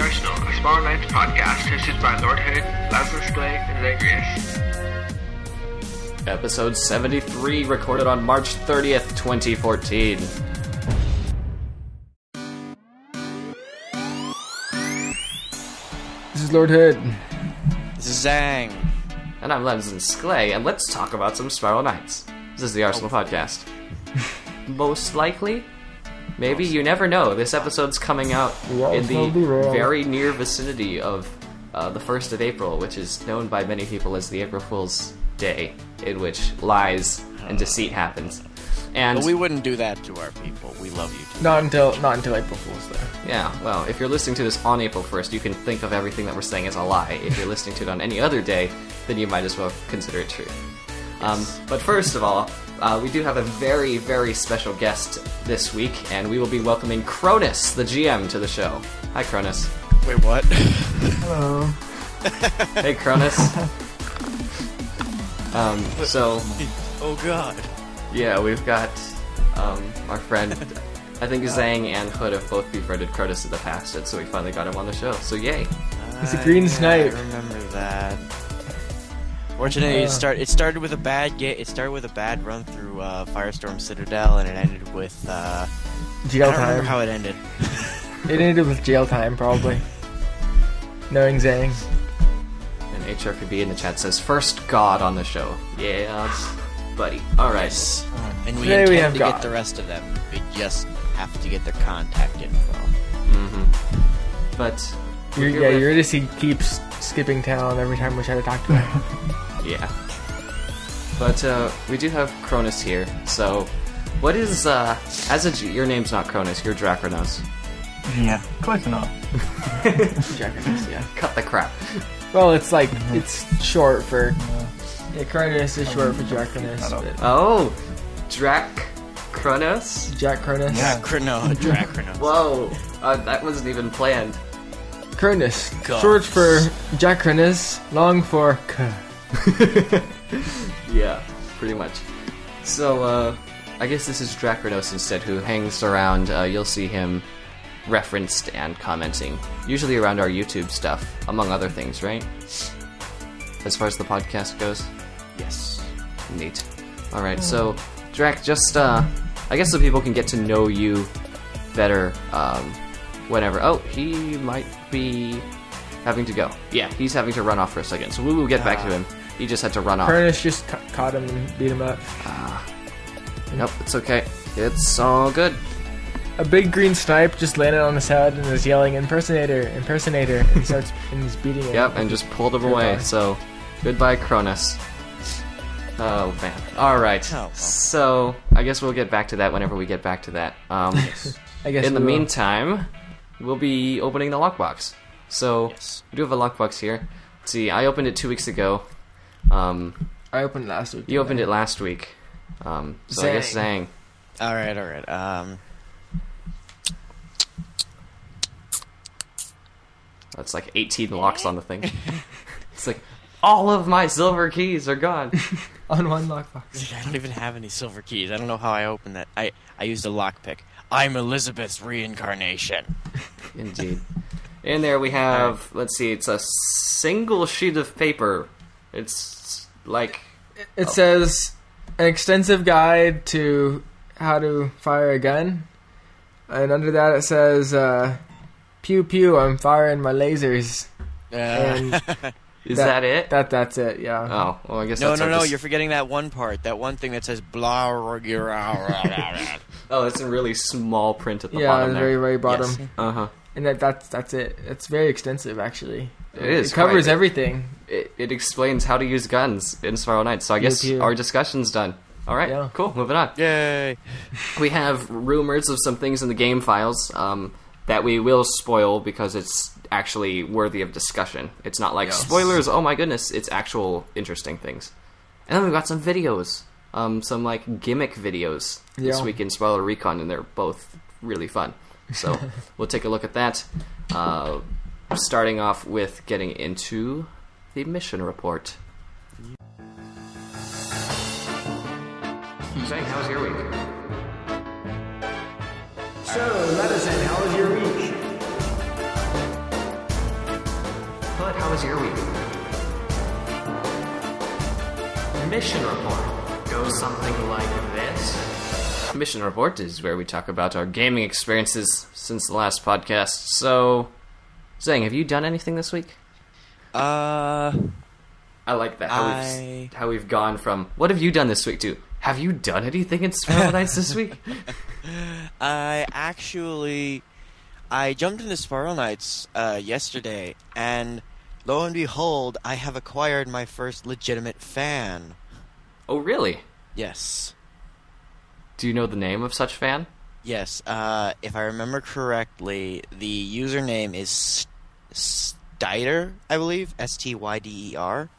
Arsenal, a Small Knights podcast hosted by Lord Hood, Lazarus Clay, and Zagreus. Episode 73, recorded on March 30th, 2014. This is Lord Hood. This is Zang. And I'm Lazarus Clay, and let's talk about some Spiral Knights. This is the Arsenal podcast. Most likely? Maybe, you never know. This episode's coming out in the very near vicinity of the 1st of April, which is known by many people as the April Fool's Day, in which lies and deceit happens. And but we wouldn't do that to our people. We love you too. Not until April Fool's Day. yeah, well, if you're listening to this on April 1st, you can think of everything that we're saying as a lie. If you're listening to it on any other day, then you might as well consider it true. But first of all, we do have a very, very special guest this week, and we will be welcoming Cronus, the GM, to the show. Hi, Cronus. Wait, what? Hello. Hey, Cronus. So, Oh god. yeah, we've got our friend, I think Zang and Hood have both befriended Cronus in the past, and so we finally got him on the show, so yay. He's a green snipe. I remember that. Fortunately, it started with a bad It started with a bad run through Firestorm Citadel, and it ended with Jail I don't remember time. how it ended. It ended with jail time, probably. Knowing Zang. And HRPB in the chat says, first God on the show. Yeah, buddy. Alright. Yes. And we Today we intend have to God. get the rest of them. We just have to get their contact info. But, Eurydice keeps skipping town every time we try to talk to him. yeah. But, we do have Cronus here, so, what is, your name's not Cronus, you're Drachronos. Yeah, close enough. Drachronos, yeah. Cut the crap. Well, it's like, it's short for... Yeah, Cronus is short for Drachronos, but... Oh! Drachronos? Jack Cronus. Yeah. Drachronos. Whoa! That wasn't even planned. Cronus. God. Short for Jack Cronus, long for K. Yeah, pretty much. So, I guess this is Drachronos instead, who hangs around. You'll see him referenced and commenting, usually around our YouTube stuff, among other things, right? As far as the podcast goes? Yes. Neat. Alright, so, Drach, just, I guess so people can get to know you better, whenever. Oh, he might be having to go. Yeah, he's having to run off for a second, so we will get back to him. He just had to run off. Cronus just caught him and beat him up. Nope, it's okay. It's all good. A big green snipe just landed on his head and is yelling, "Impersonator, impersonator!" and he starts and he's beating him. Yep, and just pulled him away, so goodbye, Cronus. Oh, man. Alright, Oh, well. so I guess we'll get back to that whenever we get back to that. I guess In the we will. meantime, we'll be opening the lockbox. So, Yes. we do have a lockbox here. Let's see, I opened it 2 weeks ago. I opened it last week. You opened it last week. So I guess Zang. Alright. That's like 18 locks on the thing. It's like, all of my silver keys are gone. on one lockbox. I don't even have any silver keys. I don't know how I opened that. I used a lockpick. I'm Elizabeth's reincarnation. Indeed. In there we have, let's see, it's a single sheet of paper. It's like... It says an extensive guide to how to fire a gun, and under that it says, "Pew pew, I'm firing my lasers." And Is that it? That's it. Yeah. Oh, well, I guess No, that's our you're forgetting that one part. That one thing that says blah. Oh, it's in really small print at the Yeah, bottom the there. very very bottom. Yes. Uh-huh. And that's it. It's very extensive, actually. It is. It covers quite. everything. It explains how to use guns in Spiral Knights, so I guess Pew, pew. our discussion's done. Alright, Yeah. cool, moving on. Yay! We have rumors of some things in the game files that we will spoil because it's actually worthy of discussion. It's not like, spoilers, oh my goodness, it's actual interesting things. And then we've got some videos, some like gimmick videos this Yeah. week in Spoiler Recon, and they're both really fun. So we'll take a look at that. Starting off with getting into the mission report. Zang, how was your week? So, Medicine, how was your week? what? How was your week? Mission report goes something like this. Mission report is where we talk about our gaming experiences since the last podcast. So, Zhang, have you done anything this week? I like that. How we've gone from what have you done this week to have you done anything in Spiral Knights this week? I jumped into Spiral Knights yesterday, and lo and behold, I have acquired my first legitimate fan. Oh, really? Yes. Do you know the name of such fan? Yes. If I remember correctly, the username is Styder, I believe. Styder.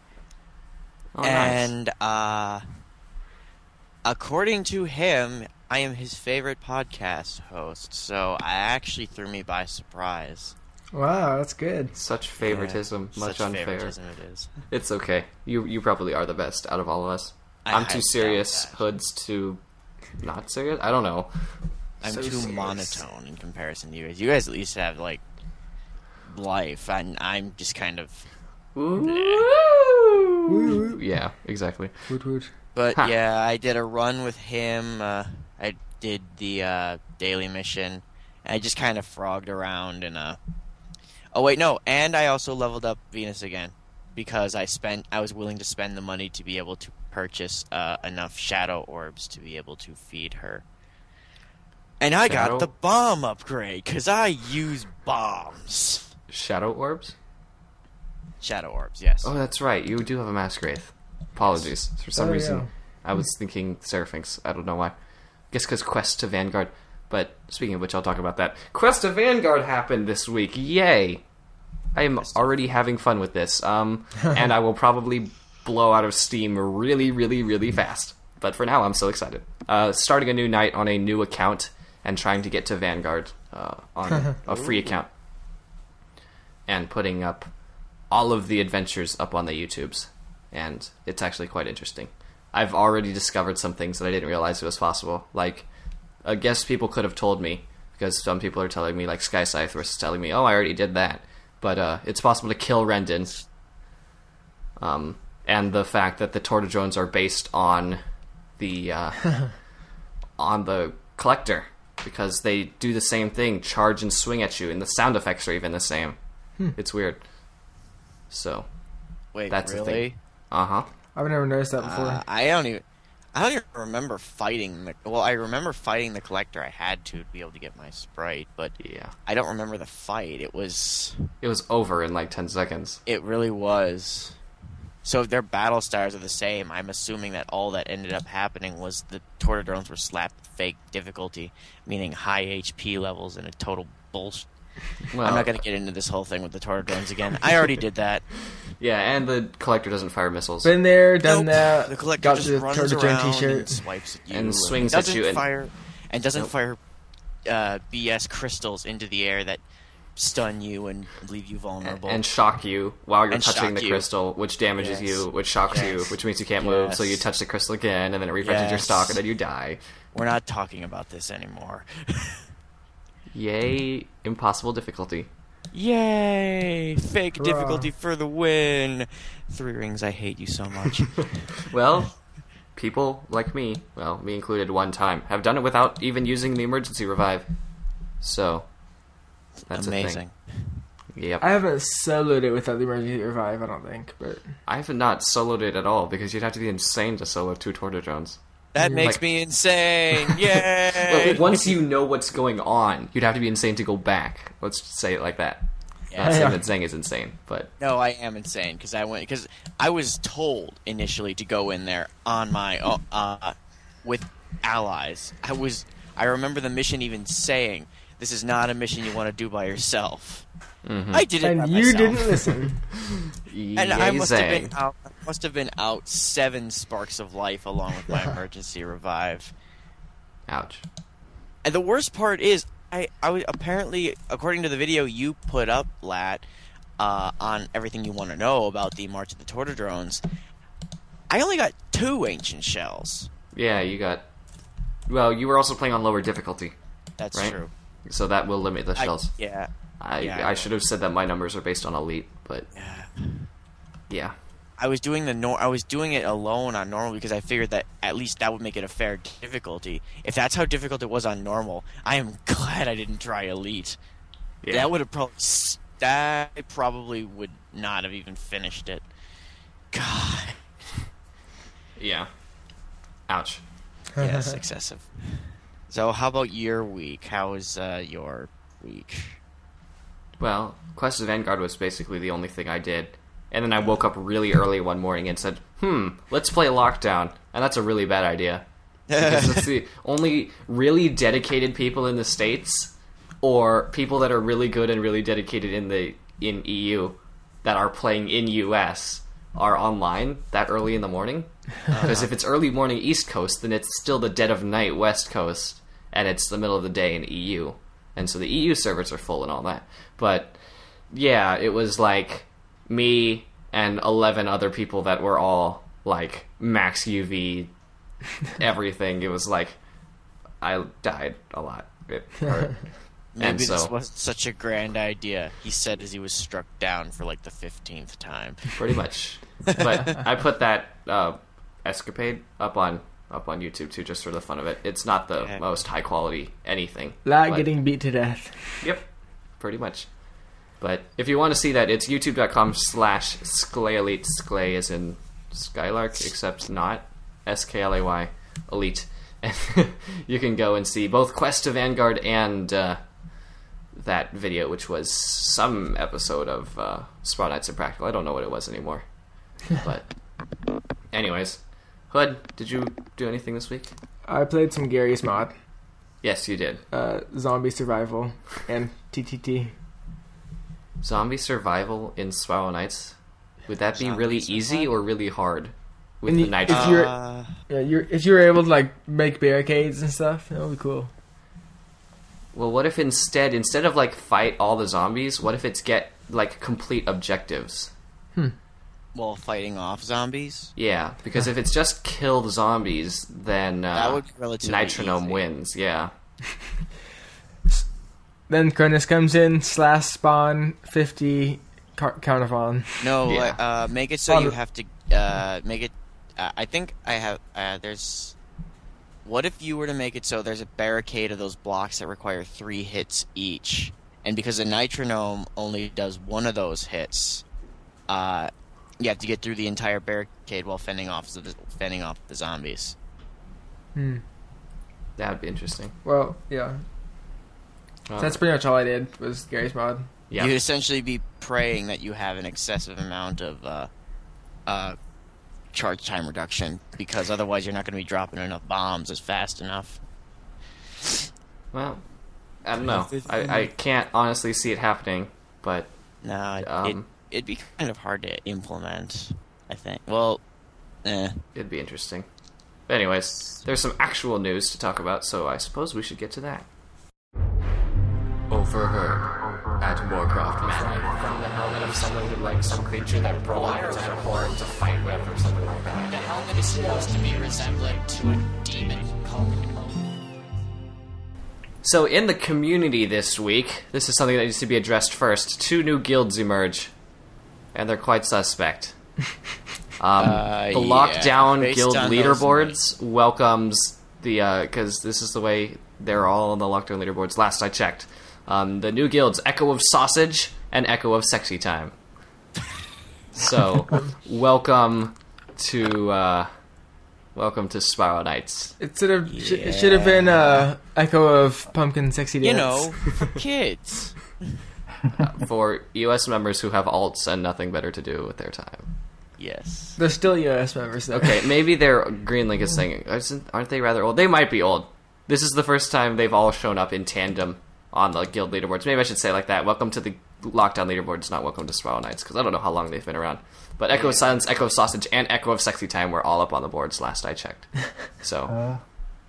Oh, and according to him, I am his favorite podcast host, so I actually threw me by surprise. Wow, that's good. Such favoritism, much such unfair. Favoritism it is. It's okay. You probably are the best out of all of us. I'm too serious. Hood's too not serious. I don't know. I'm So too serious. monotone in comparison to you guys. You guys at least have like life, and I'm just kind of. Woo! Yeah, exactly. Woot woot. But Huh. yeah, I did a run with him. I did the daily mission. I just kind of frogged around and Oh wait, no, and I also leveled up Venus again because I was willing to spend the money to be able to purchase enough shadow orbs to be able to feed her. And I got the bomb upgrade because I use bombs. Shadow orbs? Shadow orbs, yes. Oh, that's right. You do have a Mask Wraith. Apologies. For some reason, yeah. I was thinking Seraphynx. I don't know why. Guess because Quest to Vanguard. But speaking of which, I'll talk about that. Quest to Vanguard happened this week. Yay! I am already having fun with this. And I will probably blow out of steam really, really, really fast. But for now, I'm so excited. Starting a new night on a new account and trying to get to Vanguard on a free account. And putting up all of the adventures up on the YouTubes. And it's actually quite interesting. I've already discovered some things that I didn't realize it was possible. Like, I guess people could have told me, because some people are telling me, like Sky Scythe was telling me, oh, I already did that. But it's possible to kill Rendon. And the fact that the Tortodrones are based on the Collector, because they do the same thing, charge and swing at you, and the sound effects are even the same. It's weird. So, Wait, that's really? the thing. Uh-huh. I've never noticed that before. I don't even remember fighting I remember fighting the Collector. I had to be able to get my Sprite, but Yeah. I don't remember the fight. It was over in like 10 seconds. It really was. So if their battle stars are the same, I'm assuming that all that ended up happening was the Tortodrones were slapped with fake difficulty, meaning high HP levels and a total bullshit. Well, I'm not going to get into this whole thing with the Tortodrones again. I already did that. Yeah, and the Collector doesn't fire missiles. Been there, done Nope. that. The Collector got just the runs Tortodrone around t-shirt. and swipes at you And swings at doesn't you and- fire doesn't Nope. fire BS crystals into the air that stun you and leave you vulnerable. And shock you while you're And touching shock the you. crystal, which damages Yes. you, which shocks you, Yes. which means you can't move, so Yes. you touch the crystal again, and then it refreshes your Yes. stock, and then you die. We're not talking about this anymore. Yay, impossible difficulty. Yay! Fake Hurrah. difficulty for the win. 3 rings, I hate you so much. Well, people like me, well, me included one time, have done it without even using the emergency revive. So, that's Amazing. a thing. Yep. I haven't soloed it without the emergency revive, I don't think, but I have not soloed it at all, because you'd have to be insane to solo 2 Tortodrones. That makes Like- me insane. Yay! Well, once you know what's going on, you'd have to be insane to go back. Let's just say it like that. Not saying Yeah. that Zeng is insane, but No, I am insane because I was told initially to go in there on my with allies. I remember the mission even saying, "This is not a mission you want to do by yourself." I did it by and you myself. didn't listen. And I Yay, must have been out 7 sparks of life along with my emergency revive. Ouch. And the worst part is, I was apparently, according to the video you put up, Lat, on everything you want to know about the March of the Tortodrones, I only got 2 ancient shells. Yeah, you got... Well, you were also playing on lower difficulty, That's Right. true. so that will limit the shells. Yeah. I should have said that my numbers are based on elite, but yeah. I was doing it alone on normal because I figured that at least that would make it a fair difficulty. If that's how difficult it was on normal, I am glad I didn't try elite. Yeah. That would have probably would not have even finished it. God. Yeah. Ouch. Yes, excessive. So how about your week? How was your week? Well, Quest of Vanguard was basically the only thing I did. And then I woke up really early one morning and said, let's play Lockdown. And that's a really bad idea. Because it's the only really dedicated people in the States, or people that are really good and really dedicated in EU that are playing in US are online that early in the morning. Because if it's early morning East Coast, then it's still the dead of night West Coast, and it's the middle of the day in EU. And so the EU servers are full and all that. But yeah, it was like me and 11 other people that were all like max UV everything. It was like I died a lot. It hurt. Maybe this wasn't such a grand idea, he said as he was struck down for like the 15th time. Pretty much. But I put that escapade up on YouTube too, just for the fun of it. It's not the most high quality anything. Getting beat to death. Yep, pretty much. But if you want to see that, it's youtube.com/SklayElite. Sklay as in Skylark, except not SKLAY Elite. And you can go and see both Quest to Vanguard and that video, which was some episode of Sprawl Nights Impractical. I don't know what it was anymore. But anyways, Hood, did you do anything this week? I played some Gary's mod. Yes, you did. Zombie Survival and TTT. Zombie Survival in Spiral Nights? Would that be really easy or really hard with the nitro? If you're able to like make barricades and stuff, that would be cool. Well, what if instead of like fight all the zombies, what if it's get like complete objectives? While fighting off zombies? Yeah, because if it's just kill the zombies, then that would be relatively Nitronome easy. wins. Yeah. Then Cronus comes in, /spawn 50 counterfall. No, Yeah. make it so you have to make it. I think I have. There's. What if you were to make it so there's a barricade of those blocks that require 3 hits each, and because the Nitronome only does one of those hits, you have to get through the entire barricade while fending off the zombies. That would be interesting. Well, yeah. So that's pretty much all I did was Gary's mod. Yeah. You'd essentially be praying that you have an excessive amount of charge time reduction, because otherwise you're not going to be dropping enough bombs as fast enough. Well, I don't know. I can't honestly see it happening, but No, it'd be kind of hard to implement, I think. Well, it'd be interesting. But anyways, there's some actual news to talk about, so I suppose we should get to that. Overheard at Warcraft Manor. From the helmet of someone who likes some creature that prolongs their horn to fight with or something like that. The helmet is supposed to be resembling to a demon called. So in the community this week, this is something that needs to be addressed first. 2 new guilds emerge, and they're quite suspect. The Lockdown based Guild on leaderboards welcomes the, because this is the way they're all on the Lockdown leaderboards, last I checked. The new guilds, Echo of Sausage and Echo of Sexy Time. So, welcome to Spiral Nights. It should have been Echo of Pumpkin Sexy Dance. you know, for kids. For US members who have alts and nothing better to do with their time. Yes. They're still US members, though. Okay, maybe their Green Link is saying, aren't they rather old? They might be old. This is the first time they've all shown up in tandem on the guild leaderboards. Maybe I should say like that. Welcome to the Lockdown leaderboards, not welcome to Spiral Nights, because I don't know how long they've been around. But Echo of Silence, Echo of Sausage, and Echo of Sexy Time were all up on the boards last I checked. So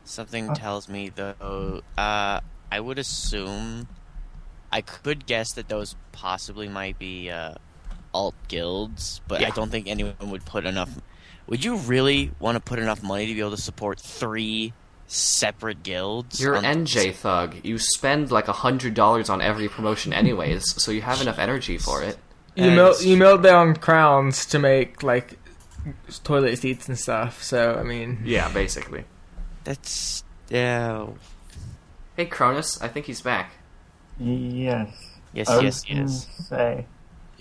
Something tells me, though, I would assume, I could guess that those possibly might be alt guilds, but Yeah. I don't think anyone would put enough. Would you really want to put enough money to be able to support 3 separate guilds. You're NJ Thug. You spend like $100 on every promotion anyways, so you have enough energy for it. You melt down crowns to make like toilet seats and stuff. So I mean, Yeah, basically. That's yeah. Hey, Cronus, I think he's back. Yes. Yes, I yes, was gonna yes. Say,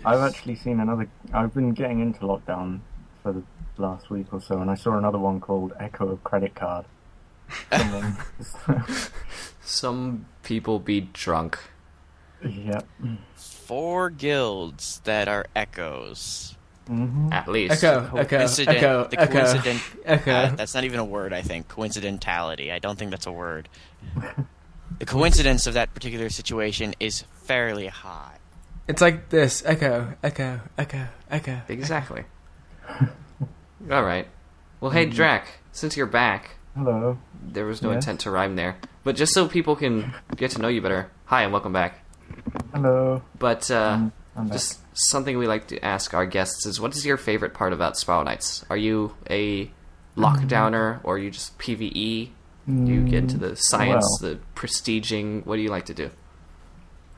I've actually seen another. I've been getting into lockdown for the last week or so, and I saw another one called Echo of Credit Card. Someone- Some people be drunk. Yep. 4 guilds that are echoes. Mm-hmm. At least. echo. The coincident. Echo. That's not even a word. I think coincidentality. I don't think that's a word. The coincidence of that particular situation is fairly high. It's like this: echo, echo, echo, echo. Exactly. Alright. Well, hey, Drac, since you're back, Hello. there was no Yes? intent to rhyme there. But just so people can get to know you better, hi and welcome back. Hello. But, I'm back. just something we like to ask our guests is, what is your favorite part about Spiral Knights? Are you a lockdowner, or are you just PvE? Do you get into the science, the prestiging? What do you like to do?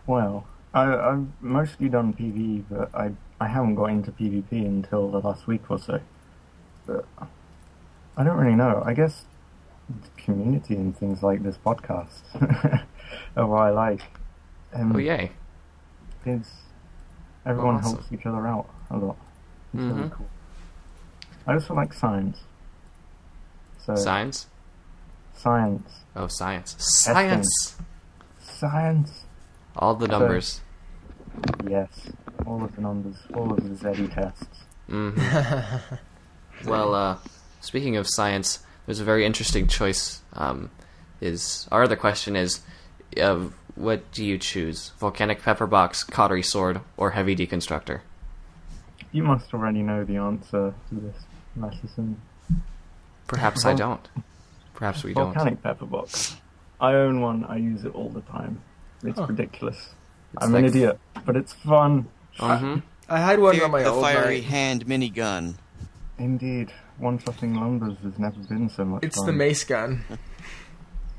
Well, I've mostly done PvE, but I haven't got into PvP until the last week or so. But I don't really know. I guess the community and things like this podcast are what I like. Oh, yay. It's, everyone Awesome. helps each other out a lot. It's really Mhm. cool. I also like science. So Science? science. Oh, science. Science! Science. All the numbers. Yes. All of the numbers. All of the ZE tests. Well, speaking of science, there's a very interesting choice. Our other question is, what do you choose? Volcanic pepper box, cautery sword, or heavy deconstructor? You must already know the answer to this, Masterson. Perhaps I don't. Perhaps we don't. Volcanic pepper box. I own one. I use it all the time. It's ridiculous. It's I'm an like- idiot, but it's fun. Mm-hmm. I had one on my the old fiery night. hand minigun. Indeed, one-shotting lumbers has never been so much It's fun. the mace gun.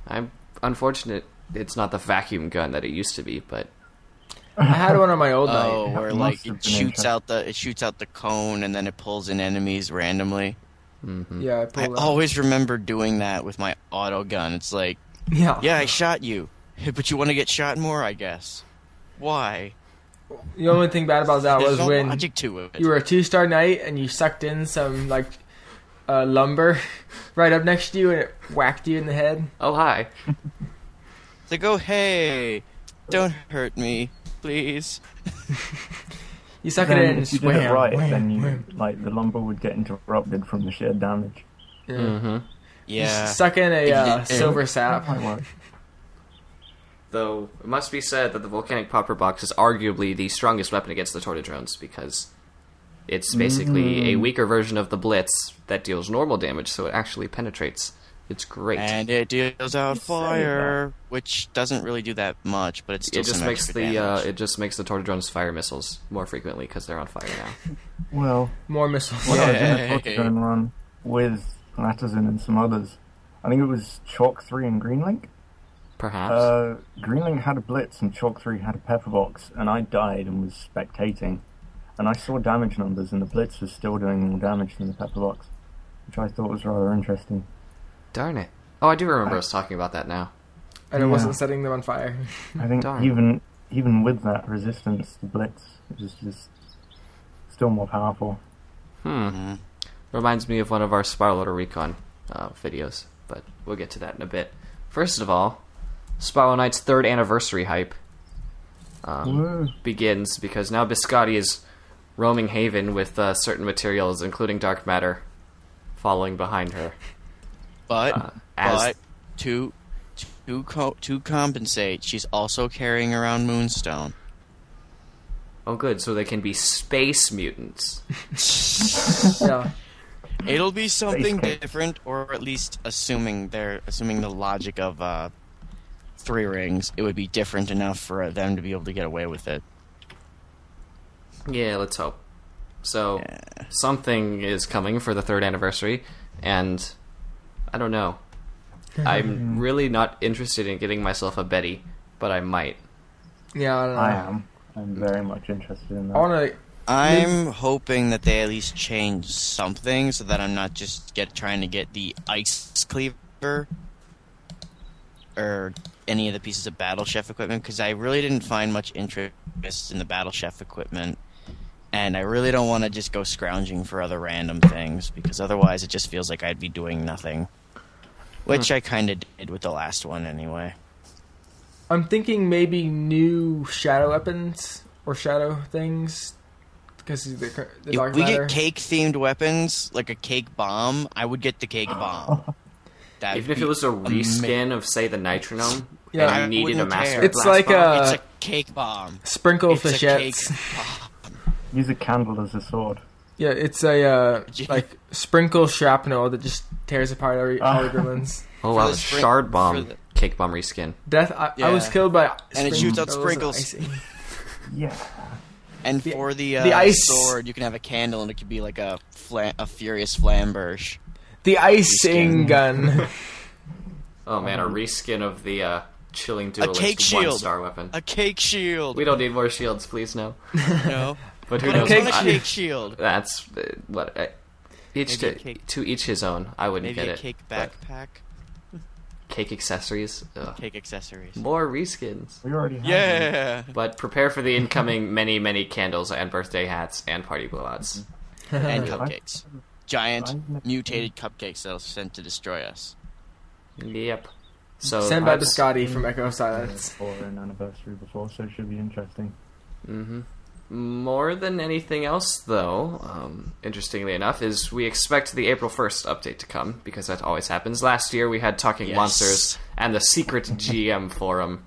I'm unfortunate it's not the vacuum gun that it used to be, but I had one on my old Oh, night. where Must like have it been shoots out the cone and then it pulls in enemies randomly. Yeah, I I pulled that. always remember doing that with my auto gun. It's like, Yeah. yeah, I shot you, but you want to get shot more, I guess. Why? The only thing bad about that There's was no when logic to it. you were a 2-star knight and you sucked in some like lumber right up next to you and it whacked you in the head. oh hi. It's like, oh hey, don't hurt me, please. You suck Then it in and if you did wham, it right, wham, then you wham. like the lumber would get interrupted from the sheer damage. Yeah. Mm-hmm. Yeah. Suck in a Yeah. silver sap. That might work. Though, it must be said that the volcanic popper box is arguably the strongest weapon against the Tortodrones, because it's basically a weaker version of the Blitz that deals normal damage, so it actually penetrates. It's great. And it deals out You say fire, which doesn't really do that much, but it's still It just some makes extra the damage. it just makes the Tortodrones fire missiles more frequently because they're on fire now. Well, More missiles. when I was in a Yay. Tortodrone run with Latazin and some others, I think it was Chalk 3 and Greenlink. Perhaps. Greenlink had a blitz and Chalk 3 had a pepper box, and I died and was spectating. And I saw damage numbers, and the blitz was still doing more damage than the pepper box, which I thought was rather interesting. Darn it. Oh, I do remember us talking about that now. And it Yeah. wasn't setting them on fire. I think Darn. even with that resistance, the blitz was just still more powerful. Mhm. Reminds me of one of our Spiral Order Recon videos, but we'll get to that in a bit. First of all, Spiral Knight's 3rd anniversary hype Woo. begins because now Biscotti is roaming Haven with certain materials, including dark matter, following behind her. But as to compensate, she's also carrying around Moonstone. oh, good, so they can be space mutants. Yeah. It'll be something cake. different, or at least assuming the logic of 3 rings, it would be different enough for them to be able to get away with it. Yeah, let's hope. So Yeah. something is coming for the 3rd anniversary, and I don't know. I'm really not interested in getting myself a Betty, but I might. Yeah, I don't know. I am. I'm very much interested in that. I want to. I'm hoping that they at least change something so that I'm not just trying to get the ice cleaver or any of the pieces of Battle Chef equipment, because I really didn't find much interest in the Battle Chef equipment, and I really don't want to just go scrounging for other random things, because otherwise it just feels like I'd be doing nothing. Which I kind of did with the last one anyway. I'm thinking maybe new shadow weapons or shadow things. Because the If dark we matter. get cake-themed weapons, like a cake bomb, I would get the cake bomb. Even if it was a reskin of, say, the Nitronome, Yeah, and you needed a wouldn't Master care. It's Blast like bomb, It's a cake bomb. sprinkle It's a cake fichettes. bomb. Use a candle as a sword. Yeah, it's a like sprinkle shrapnel that just tears apart all the gremlins. Oh wow, the the spring- Shard for Bomb the- Cake Bomb reskin. Death. I was Yeah. killed by. And it shoots out sprinkles. icing. Yeah. And for the ice- sword, you can have a candle, and it could be like a furious flamberge. The icing gun. Oh man, a reskin of the Chilling A Duelist cake shield. 1-star weapon. A cake shield. We don't need more shields, please, no. No. But who But I knows? want a Cake cake shield. That's what. Each Maybe a cake- to each his own. I wouldn't Maybe get a it. cake but backpack. Cake accessories. Ugh. Cake accessories. More reskins. We already have them. Yeah. But prepare for the incoming many, many candles and birthday hats and party blowouts. And Yeah. cupcakes. Giant mutated cupcakes that'll send to destroy us. Yep. So Sent by perhaps- Biscotti from Echo of Silence. For an anniversary before, so it should be interesting. Mhm. More than anything else, though, interestingly enough, is we expect the April 1st update to come, because that always happens. Last year we had Talking Yes. Monsters and the secret GM forum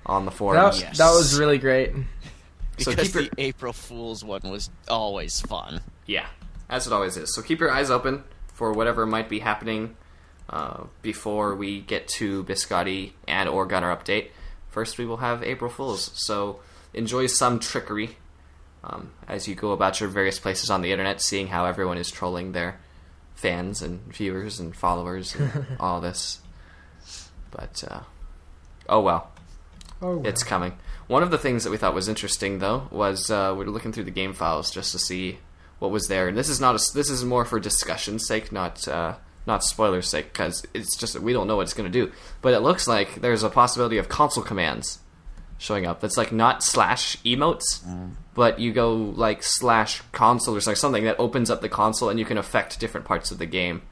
on the forums. That, Yes. that was really great. So Because keep your- the April Fool's one was always fun. Yeah, as it always is. So keep your eyes open for whatever might be happening before we get to Biscotti and or Gunner update. First, we will have April Fools, so enjoy some trickery as you go about your various places on the internet, seeing how everyone is trolling their fans and viewers and followers and all this. But, oh well. Oh, It's coming. One of the things that we thought was interesting, though, was we were looking through the game files just to see what was there. And this is this is more for discussion's sake, not spoilers' sake, because it's just that we don't know what it's going to do. But it looks like there's a possibility of console commands showing up. That's like not slash emotes, but you go like slash console or something that opens up the console, and you can affect different parts of the game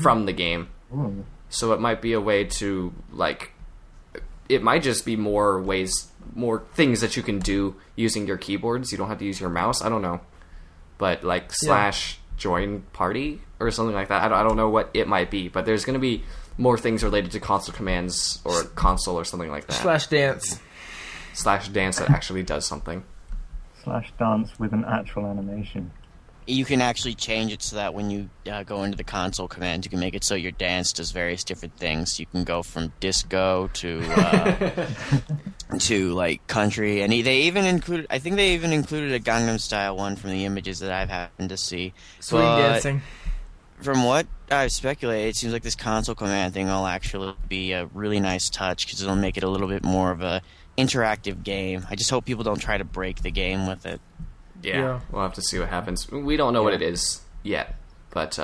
from the game. Ooh. So it might be a way to, like, it might just be more things that you can do using your keyboards. You don't have to use your mouse. I don't know. But, like, slash join party or something like that. I don't know what it might be, but there's going to be more things related to console commands or console or something like that. Slash dance. Slash dance that actually does something. Slash dance with an actual animation. You can actually change it so that when you go into the console commands, you can make it so your dance does various different things. You can go from disco to to like country, and they even included. I think they even included a Gangnam Style one from the images that I've happened to see. Swing But dancing. from what I've speculated, it seems like this console command thing will actually be a really nice touch because it'll make it a little bit more of a interactive game. I just hope people don't try to break the game with it. Yeah, we'll have to see what happens. We don't know what it is yet, but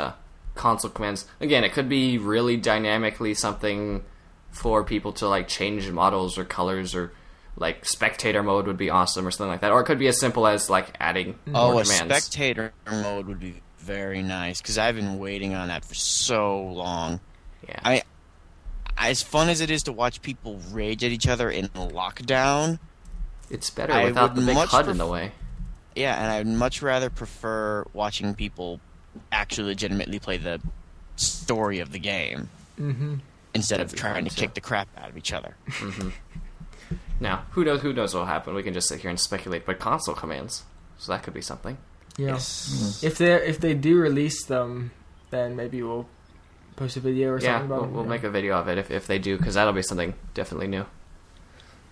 console commands, again, it could be really dynamically something for people to like change models or colors, or like spectator mode would be awesome or something like that. Or it could be as simple as like adding more Oh, a commands. spectator mode would be very nice because I've been waiting on that for so long. Yeah. As fun as it is to watch people rage at each other in lockdown, It's better I without the would big much HUD in the way. yeah, and I'd much rather prefer watching people actually legitimately play the story of the game instead of That'd be trying fun, to too. kick the crap out of each other. Now, who knows what will happen? We can just sit here and speculate, but console commands, so that could be something. Yeah. Yes. If they do release them, then maybe we'll post a video or Yeah, something about we'll them. make a video of it if they do, because that'll be something definitely new.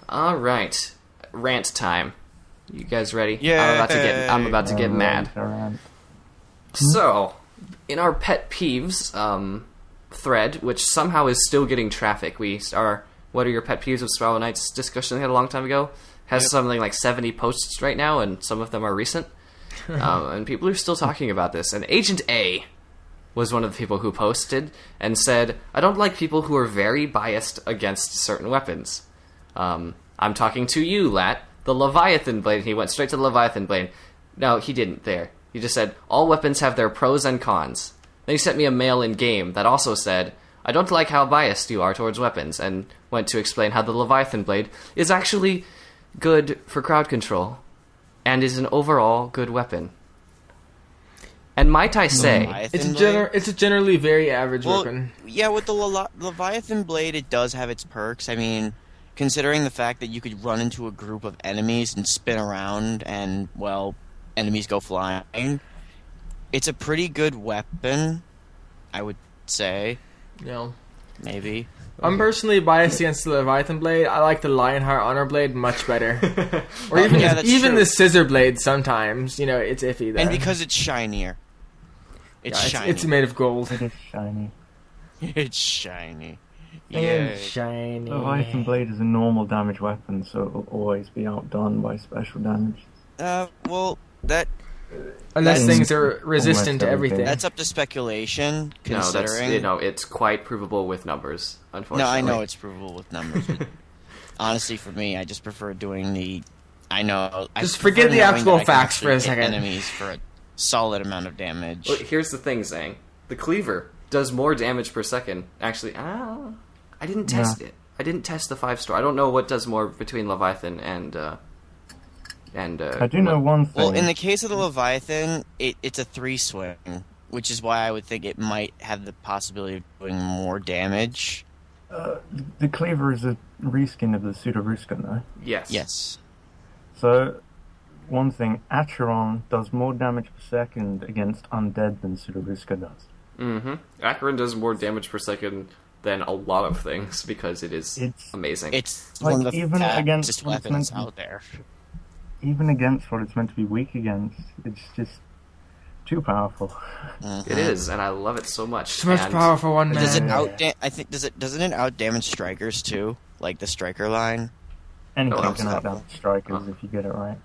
All right, rant time. You guys ready? Yeah. I'm about to get mad. Around. So, in our pet peeves, thread, which somehow is still getting traffic. What are your pet peeves of Spiral Knights discussion we had a long time ago, has something like 70 posts right now, and some of them are recent. And people are still talking about this. And Agent A was one of the people who posted and said, I don't like people who are very biased against certain weapons. I'm talking to you, Lat. The Leviathan blade. He went straight to the Leviathan blade. No, he didn't there. He just said, all weapons have their pros and cons. Then he sent me a mail in-game that also said, I don't like how biased you are towards weapons, and went to explain how the Leviathan blade is actually good for crowd control, and is an overall good weapon. And might I say, it's a generally very average weapon. Yeah, with the Leviathan blade, it does have its perks. I mean, considering the fact that you could run into a group of enemies and spin around, and, well, enemies go flying, it's a pretty good weapon, I would say. Yeah. Maybe. I'm personally biased against the Leviathan blade. I like the Lionheart Honor blade much better. Or even the Scissor blade sometimes. You know, it's iffy there. And because it's shinier. It's shiny. It's made of gold. It is shiny. It's shiny. Yeah. Yeah. Shiny. The Leviathan blade is a normal damage weapon, so it will always be outdone by special damage. Well, that... Unless things are resistant to everything. That's up to speculation, considering... No, it's quite provable with numbers, unfortunately. No, I know it's provable with numbers, but honestly, for me, I just prefer doing the... Just forget the actual facts for a second. Enemies for a solid amount of damage. Well, here's the thing, Zang. The cleaver does more damage per second. Actually, I didn't test it. I didn't test the 5-star. I don't know what does more between Leviathan and I do know one thing. Well, in the case of the Leviathan, it's a 3-swing, which is why I would think it might have the possibility of doing more damage. The cleaver is a reskin of the Pseudo-Ruskan, though. Yes. So, one thing, Acheron does more damage per second against undead than Pseudo-Ruska does. Mm-hmm. Acheron does more damage per second than a lot of things, because it's amazing. It's like, one of the even fastest weapons out there. Even against what it's meant to be weak against, it's just too powerful. Mm-hmm. It is, and I love it so much. Too much power for one man. Does it doesn't it outdamage strikers too? Like the striker line? Anything can outdamage strikers if you get it right.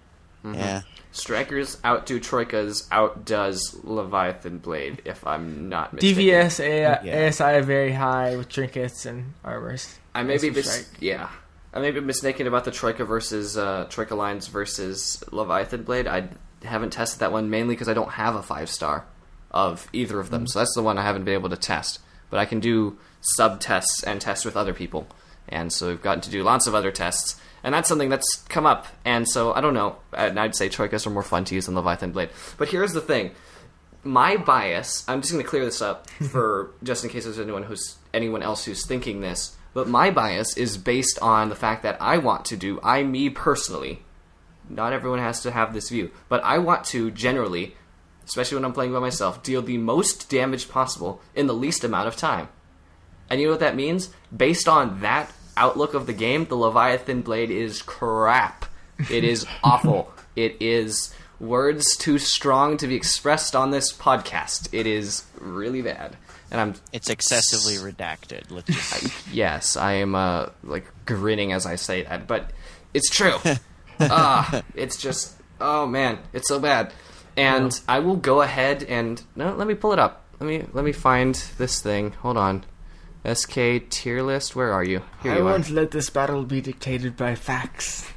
Mm-hmm. Yeah. Strikers outdo Troikas, outdoes Leviathan Blade, if I'm not mistaken. DVS, ASI very high with trinkets and armors. I may be mistaken about the Troika versus Troika lines versus Leviathan Blade. I haven't tested that one mainly because I don't have a 5-star of either of them, so that's the one I haven't been able to test. But I can do sub-tests and test with other people, and so we've gotten to do lots of other tests, and that's something that's come up, and so I don't know. And I'd say Troikas are more fun to use than Leviathan Blade. But here's the thing. My bias, I'm just going to clear this up for just in case there's anyone else who's thinking this, but my bias is based on the fact that me personally, not everyone has to have this view, but I want to generally, especially when I'm playing by myself, deal the most damage possible in the least amount of time. And you know what that means? Based on that outlook of the game, the Leviathan Blade is crap. It is awful. It is words too strong to be expressed on this podcast. It is really bad. And it's excessively redacted. Yes, I am grinning as I say that, but it's true. It's just, oh man, it's so bad. And I will go ahead and let me pull it up. Let me find this thing. Hold on. SK tier list. Where are you? Here you are. I won't let this battle be dictated by facts.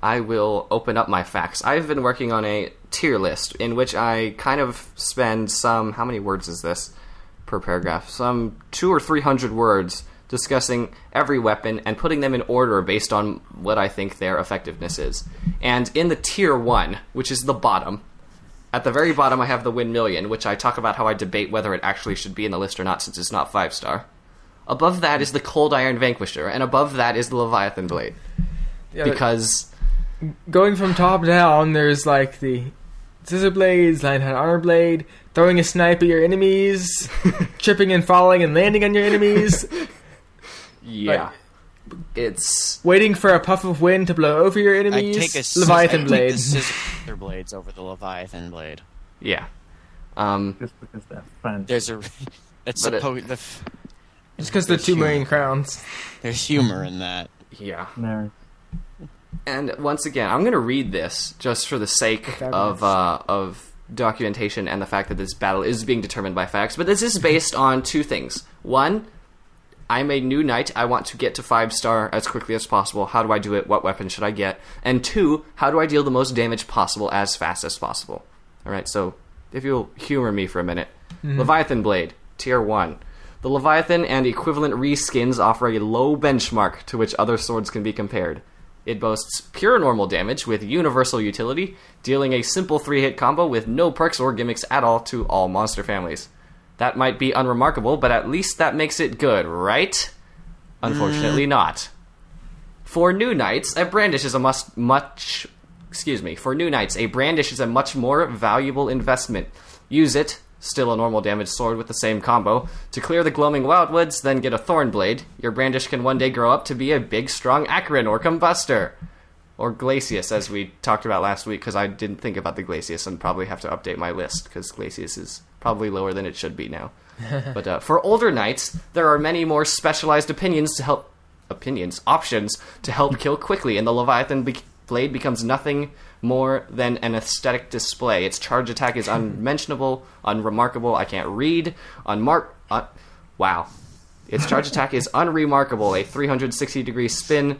I will open up my facts. I've been working on a tier list in which I kind of spend how many words is this per paragraph? Some 200 or 300 words discussing every weapon and putting them in order based on what I think their effectiveness is. And in the tier 1, which is the bottom, at the very bottom I have the Windmillion, which I talk about how I debate whether it actually should be in the list or not since it's not 5-star. Above that is the Cold Iron Vanquisher, and above that is the Leviathan Blade. Yeah, because going from top down, there's like the Scissor Blades, Lionheart Honor Blade, throwing a snipe at your enemies, tripping and falling and landing on your enemies. Yeah. It's waiting for a puff of wind to blow over your enemies. Leviathan Blade. The Scissor Blades over the Leviathan Blade. Yeah. Just because they're fun. It's But supposed. Just because the 2 million crowns. There's humor in that. Yeah. No. And once again, I'm going to read this just for the sake of documentation and the fact that this battle is being determined by facts. But this is based on 2 things. 1, I'm a new knight. I want to get to 5-star as quickly as possible. How do I do it? What weapon should I get? And 2, how do I deal the most damage possible as fast as possible? Alright, so if you'll humor me for a minute. Leviathan Blade, Tier 1. The Leviathan and equivalent reskins offer a low benchmark to which other swords can be compared. It boasts pure normal damage with universal utility, dealing a simple 3-hit combo with no perks or gimmicks at all to all monster families. That might be unremarkable, but at least that makes it good, right? Unfortunately not. For new knights, a brandish is a much more valuable investment. Use it, still a normal damage sword with the same combo, to clear the gloaming wildwoods, then get a thorn blade. Your brandish can one day grow up to be a big, strong Acheron or Combustor. Or Glacius, as we talked about last week, because I didn't think about the Glacius and probably have to update my list, because Glacius is probably lower than it should be now. But for older knights, there are many more specialized options to help kill quickly, and the Leviathan blade becomes nothing more than an aesthetic display. Its charge attack is unmentionable, unremarkable, I can't read, wow. Its charge attack is unremarkable, a 360-degree spin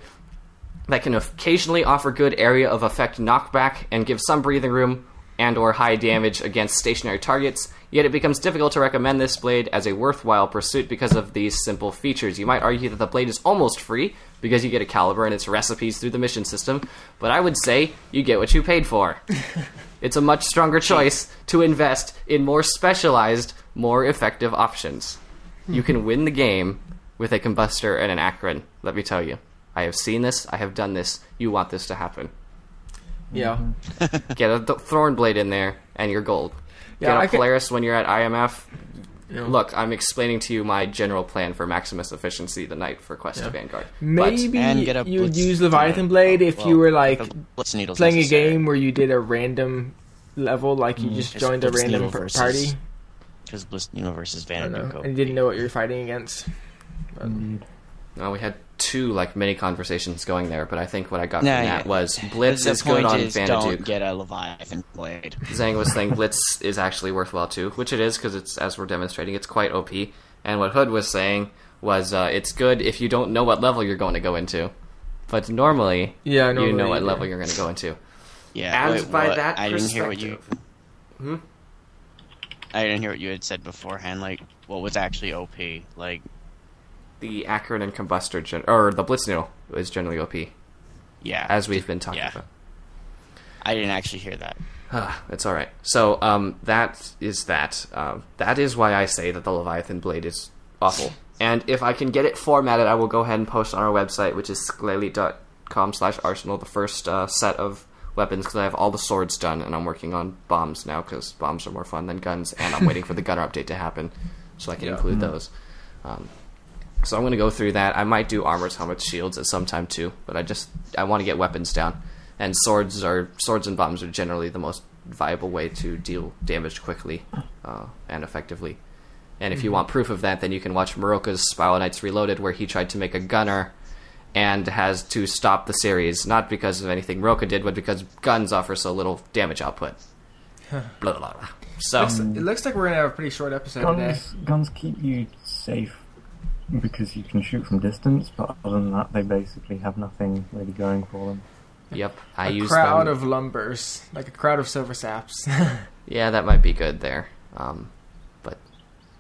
that can occasionally offer good area of effect knockback and give some breathing room and or high damage against stationary targets, yet it becomes difficult to recommend this blade as a worthwhile pursuit because of these simple features. You might argue that the blade is almost free, because you get a caliber and its recipes through the mission system, but I would say you get what you paid for. It's a much stronger choice to invest in more specialized, more effective options. You can win the game with a Combustor and an Acheron, let me tell you. I have seen this, I have done this, you want this to happen. Yeah. Get a Thorn Blade in there, and you're gold. Yeah, Get a Polaris when you're at IMF. Yeah. Look, I'm explaining to you my general plan for Maximus Efficiency the night for Quest to Vanguard. Maybe And get a you would Blitz- use Leviathan Blade if you were like Blitz Needle's playing necessary. a game where you did a random level, like you just It's joined a Blitz random Needle versus party. Because Blitz Needle versus I don't know, Vanderbilt. and you didn't know what you were fighting against. But, Well, we had 2 mini conversations going there, but I think what I got Nah, from that yeah. was Blitz The is good point on is, don't Vanaduke. get a Leviathan blade. Zhang was saying Blitz is actually worthwhile too, which it is because it's, as we're demonstrating, it's quite OP. And what Hood was saying was it's good if you don't know what level you're going to go into, but normally you know what level you're going to go into. Yeah, And by that I didn't hear what you. perspective- I didn't hear what you had said beforehand. Like, what was actually OP? Like, The Acheron and Combustor, or the Blitz Needle, is generally OP, yeah, as we've been talking yeah. about. I didn't actually hear that. It's alright. So, that is that. That is why I say that the Leviathan Blade is awful. And if I can get it formatted, I will go ahead and post on our website, which is sklelite.com/arsenal, the first set of weapons, because I have all the swords done, and I'm working on bombs now, because bombs are more fun than guns, and I'm waiting for the gunner update to happen, so I can include those. So I'm going to go through that. I might do armors, helmets, shields at some time too, but I want to get weapons down. And swords and bombs are generally the most viable way to deal damage quickly and effectively. And if you want proof of that, then you can watch Moroka's Spiral Knights Reloaded, where he tried to make a gunner and has to stop the series, not because of anything Moroka did, but because guns offer so little damage output. Blah, blah, blah. So it looks like we're gonna have a pretty short episode today. Guns keep you safe because you can shoot from distance, but other than that, they basically have nothing really going for them. Yep, I A use crowd them. of lumbers, like a crowd of silver saps. Yeah, that might be good there. But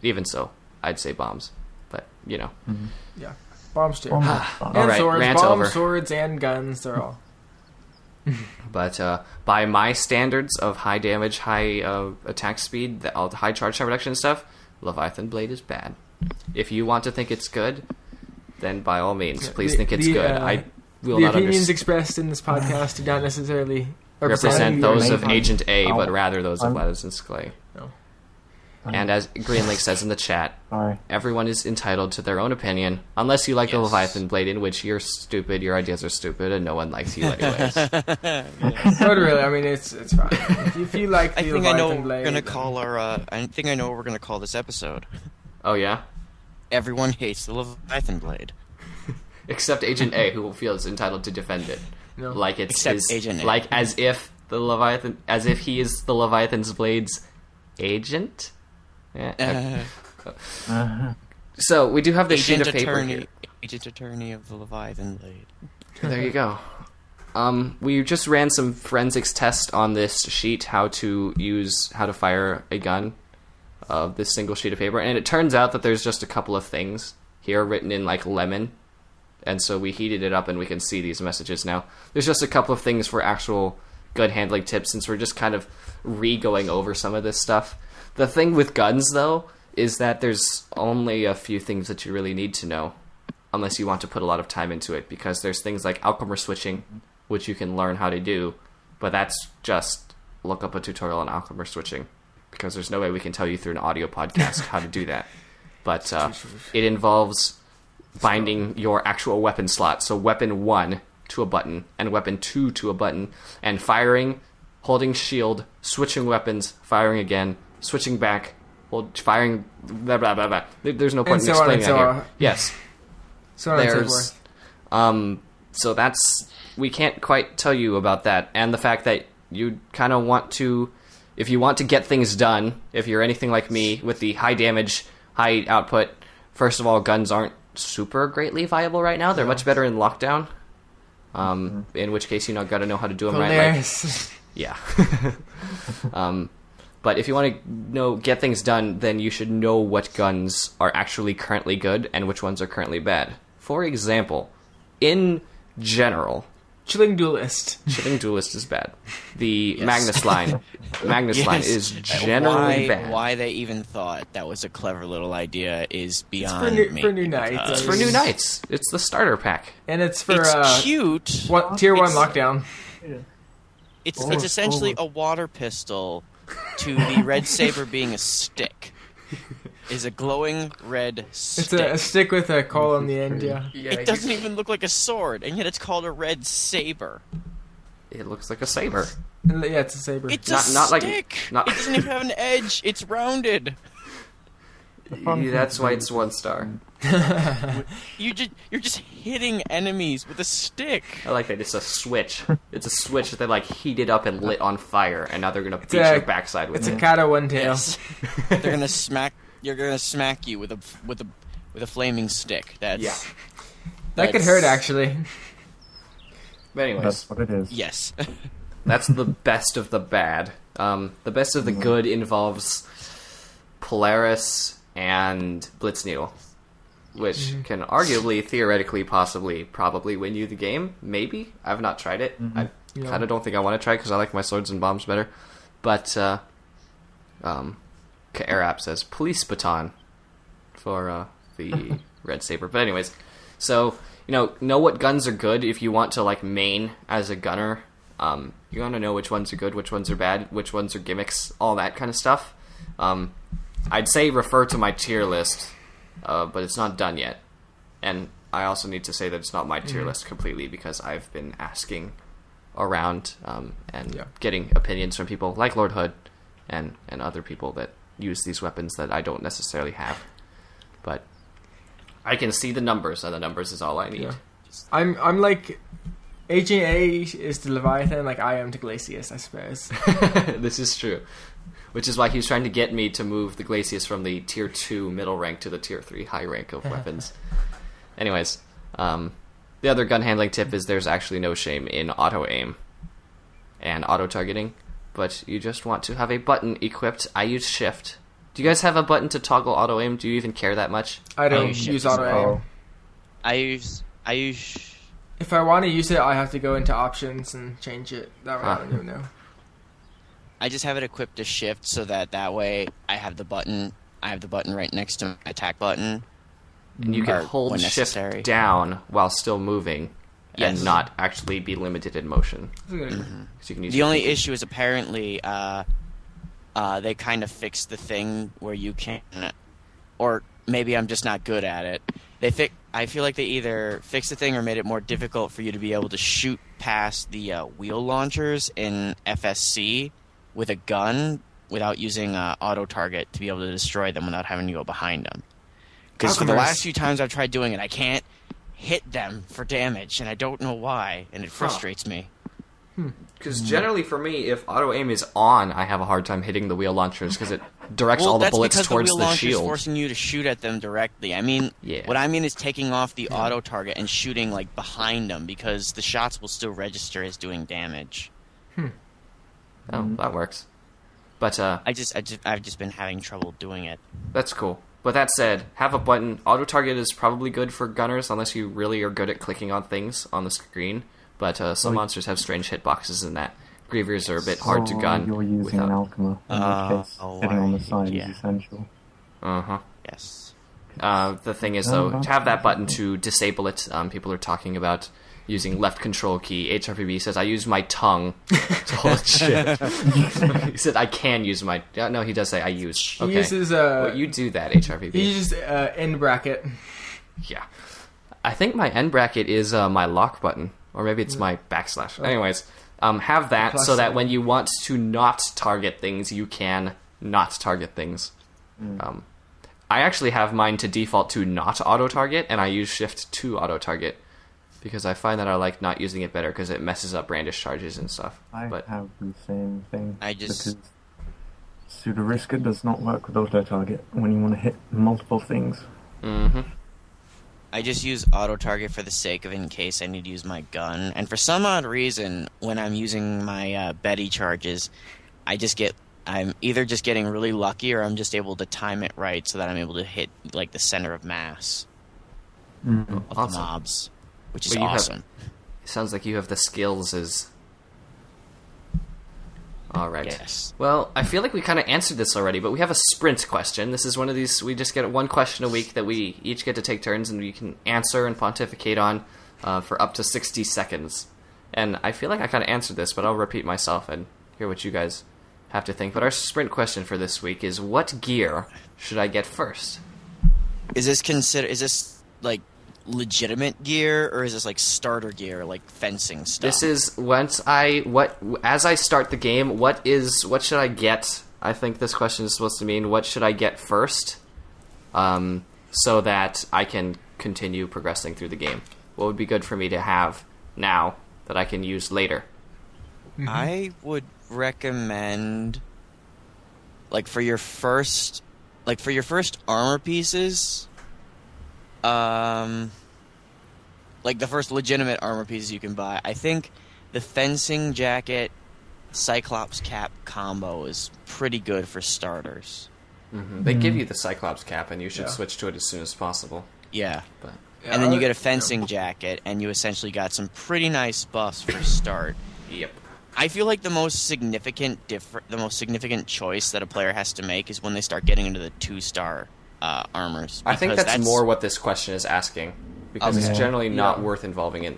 even so, I'd say bombs. But, you know. Yeah, bombs too. Bombs are fun. And All right, swords, rant bombs, over. swords, and guns. They're all. But by my standards of high damage, high attack speed, all the high charge time reduction stuff, Leviathan Blade is bad. If you want to think it's good, then by all means, please think it's good. I will The not opinions expressed in this podcast do not necessarily represent those of Maybe. Agent A, but Oh. rather those of I'm- Lattice and Sklay. No. And as Greenlink says in the chat, Sorry. everyone is entitled to their own opinion, unless you like the Yes. Leviathan Blade, in which you're stupid, your ideas are stupid, and no one likes you anyways. But really, I mean, it's fine. If you like the I think I know Leviathan what Blade, we're gonna then- call our. I think I know what we're gonna call this episode. Oh yeah? Everyone hates the Leviathan blade. Except Agent A, who feels entitled to defend it. No. Like it's Except his, Agent A. like as if he is the Leviathan's blade's agent. Yeah. So we do have this sheet of paper here. Agent attorney of the Leviathan blade. There you go. We just ran some forensics tests on this sheet, how to fire a gun, this single sheet of paper, and it turns out that there's just a couple of things here written in like lemon, and so we heated it up and we can see these messages now. There's just a couple of things for actual gun handling tips, since we're just kind of re-going over some of this stuff. The thing with guns, though, is that there's only a few things that you really need to know, unless you want to put a lot of time into it, because there's things like outcomer switching, which you can learn how to do, but that's just look up a tutorial on outcomer switching, because there's no way we can tell you through an audio podcast how to do that. But it involves binding your actual weapon slot, so weapon 1 to a button, and weapon 2 to a button, and firing, holding shield, switching weapons, firing again, switching back, firing, blah, blah, blah, blah. There's no point in explaining that here. Yes. So on and so forth. So that's, we can't quite tell you about that, and the fact that you kind of want to, if you want to get things done, if you're anything like me with the high damage, high output, first of all, guns aren't super greatly viable right now. They're much better in lockdown, in which case got to know how to do them right. Like, yeah. But if you want to get things done, then you should know what guns are actually currently good and which ones are currently bad. For example, in general, Chilling Duelist is bad. The Magnus line is generally bad. Why they even thought that was a clever little idea is beyond me. For new knights. It's for new knights. It's the starter pack. And it's for it's cute. Tier 1 lockdown. It's essentially a water pistol to the red saber being a stick. Is a glowing red stick. It's a stick with a coal on the end, yeah. It doesn't even look like a sword, and yet it's called a red saber. It looks like a saber. Yeah, it's a saber. It's a stick! It doesn't even have an edge. It's rounded. That's why it's 1 star. You're just hitting enemies with a stick. I like that. It's a switch. It's a switch that they like heated up and lit on fire, and now they're gonna beat your backside with it. It's a cat of one tail. Yes. They're gonna smack. You're gonna smack you with a flaming stick. That could hurt actually. But anyways, that's what it is. Yes. That's the best of the bad. The best of the good involves Polaris and Blitz Needle, which can arguably, theoretically, possibly, probably win you the game. Maybe. I've not tried it. I kind of don't think I want to try because I like my swords and bombs better. But Kaerap says police baton for the red saber. But anyways, so know what guns are good if you want to like main as a gunner. You want to know which ones are good, which ones are bad, which ones are gimmicks, all that kind of stuff. I'd say refer to my tier list, but it's not done yet. And I also need to say that it's not my tier list completely because I've been asking around and getting opinions from people like Lord Hood and other people that use these weapons that I don't necessarily have. But I can see the numbers, and the numbers is all I need. Yeah. I'm like Agent A is to Leviathan like I am to Glacius, I suppose. This is true. Which is why he was trying to get me to move the Glacius from the tier 2 middle rank to the tier 3 high rank of weapons. Anyways, the other gun handling tip is there's actually no shame in auto aim and auto targeting, but you just want to have a button equipped. I use shift. Do you guys have a button to toggle auto aim? Do you even care that much? I don't use auto aim. I use. If I want to use it, I have to go into options and change it. That way I don't even know. I just have it equipped to shift so that way I have the button right next to my attack button. And you can hold shift down while still moving and not actually be limited in motion. Mm-hmm. So you can use the only issue is apparently they kind of fixed the thing where you can, or maybe I'm just not good at it. I feel like they either fixed the thing or made it more difficult for you to be able to shoot past the wheel launchers in FSC with a gun using auto target to be able to destroy them without having to go behind them. Because for the last few times I've tried doing it, I can't hit them for damage, and I don't know why, and it frustrates me. Because generally for me, if auto aim is on, I have a hard time hitting the wheel launchers because it directs all the bullets towards the wheel launcher's shield. Forcing you to shoot at them directly. I mean, what I mean is taking off the auto target and shooting like behind them, because the shots will still register as doing damage. Oh, that works. But I've just been having trouble doing it. That's cool. But that said, have a button. Auto target is probably good for gunners unless you really are good at clicking on things on the screen. But some monsters have strange hitboxes in that. Grievers are a bit hard to gun. You're using an Alchema, in which case hitting on the side is essential. Yes. The thing is, though, to have that button to disable it, people are talking about using left control key. HRPB says, I use my tongue to hold shit. He said, I can use my... No, he does say, I use. He uses... Well, you do that, HRPB. He uses end bracket. Yeah. I think my end bracket is my lock button. Or maybe it's my backslash. Anyways, have that so that when you want to not target things, you can not target things. I actually have mine to default to not auto-target, and I use shift to auto-target. Because I find that I like not using it better because it messes up brandish charges and stuff. I have the same thing. Because Pseudo-Risker does not work with auto-target when you want to hit multiple things. I just use auto-target for the sake of in case I need to use my gun. And for some odd reason, when I'm using my Betty charges, I'm either just getting really lucky or I'm just able to time it right so that I'm able to hit like the center of mass of the mobs. Which is awesome. It sounds like you have the skills as... Alright. Yes. Well, I feel like we kind of answered this already, but we have a sprint question. This is one of these... We just get one question a week that we each get to take turns and we can answer and pontificate on for up to 60 seconds. And I feel like I kind of answered this, but I'll repeat myself and hear what you guys have to think. But our sprint question for this week is, what gear should I get first? Is this like legitimate gear, or is this like starter gear, like fencing stuff? This is as I start the game, what should I get? I think this question is supposed to mean what should I get first, so that I can continue progressing through the game. What would be good for me to have now that I can use later? I would recommend, like for your first armor pieces, like the first legitimate armor pieces you can buy, I think the fencing jacket Cyclops cap combo is pretty good for starters. They give you the Cyclops cap, and you should switch to it as soon as possible. Yeah. And then you get a fencing jacket, and you essentially got some pretty nice buffs for start. Yep. I feel like the most significant choice that a player has to make is when they start getting into the 2-star armors. I think that's more what this question is asking, because it's generally not worth investing in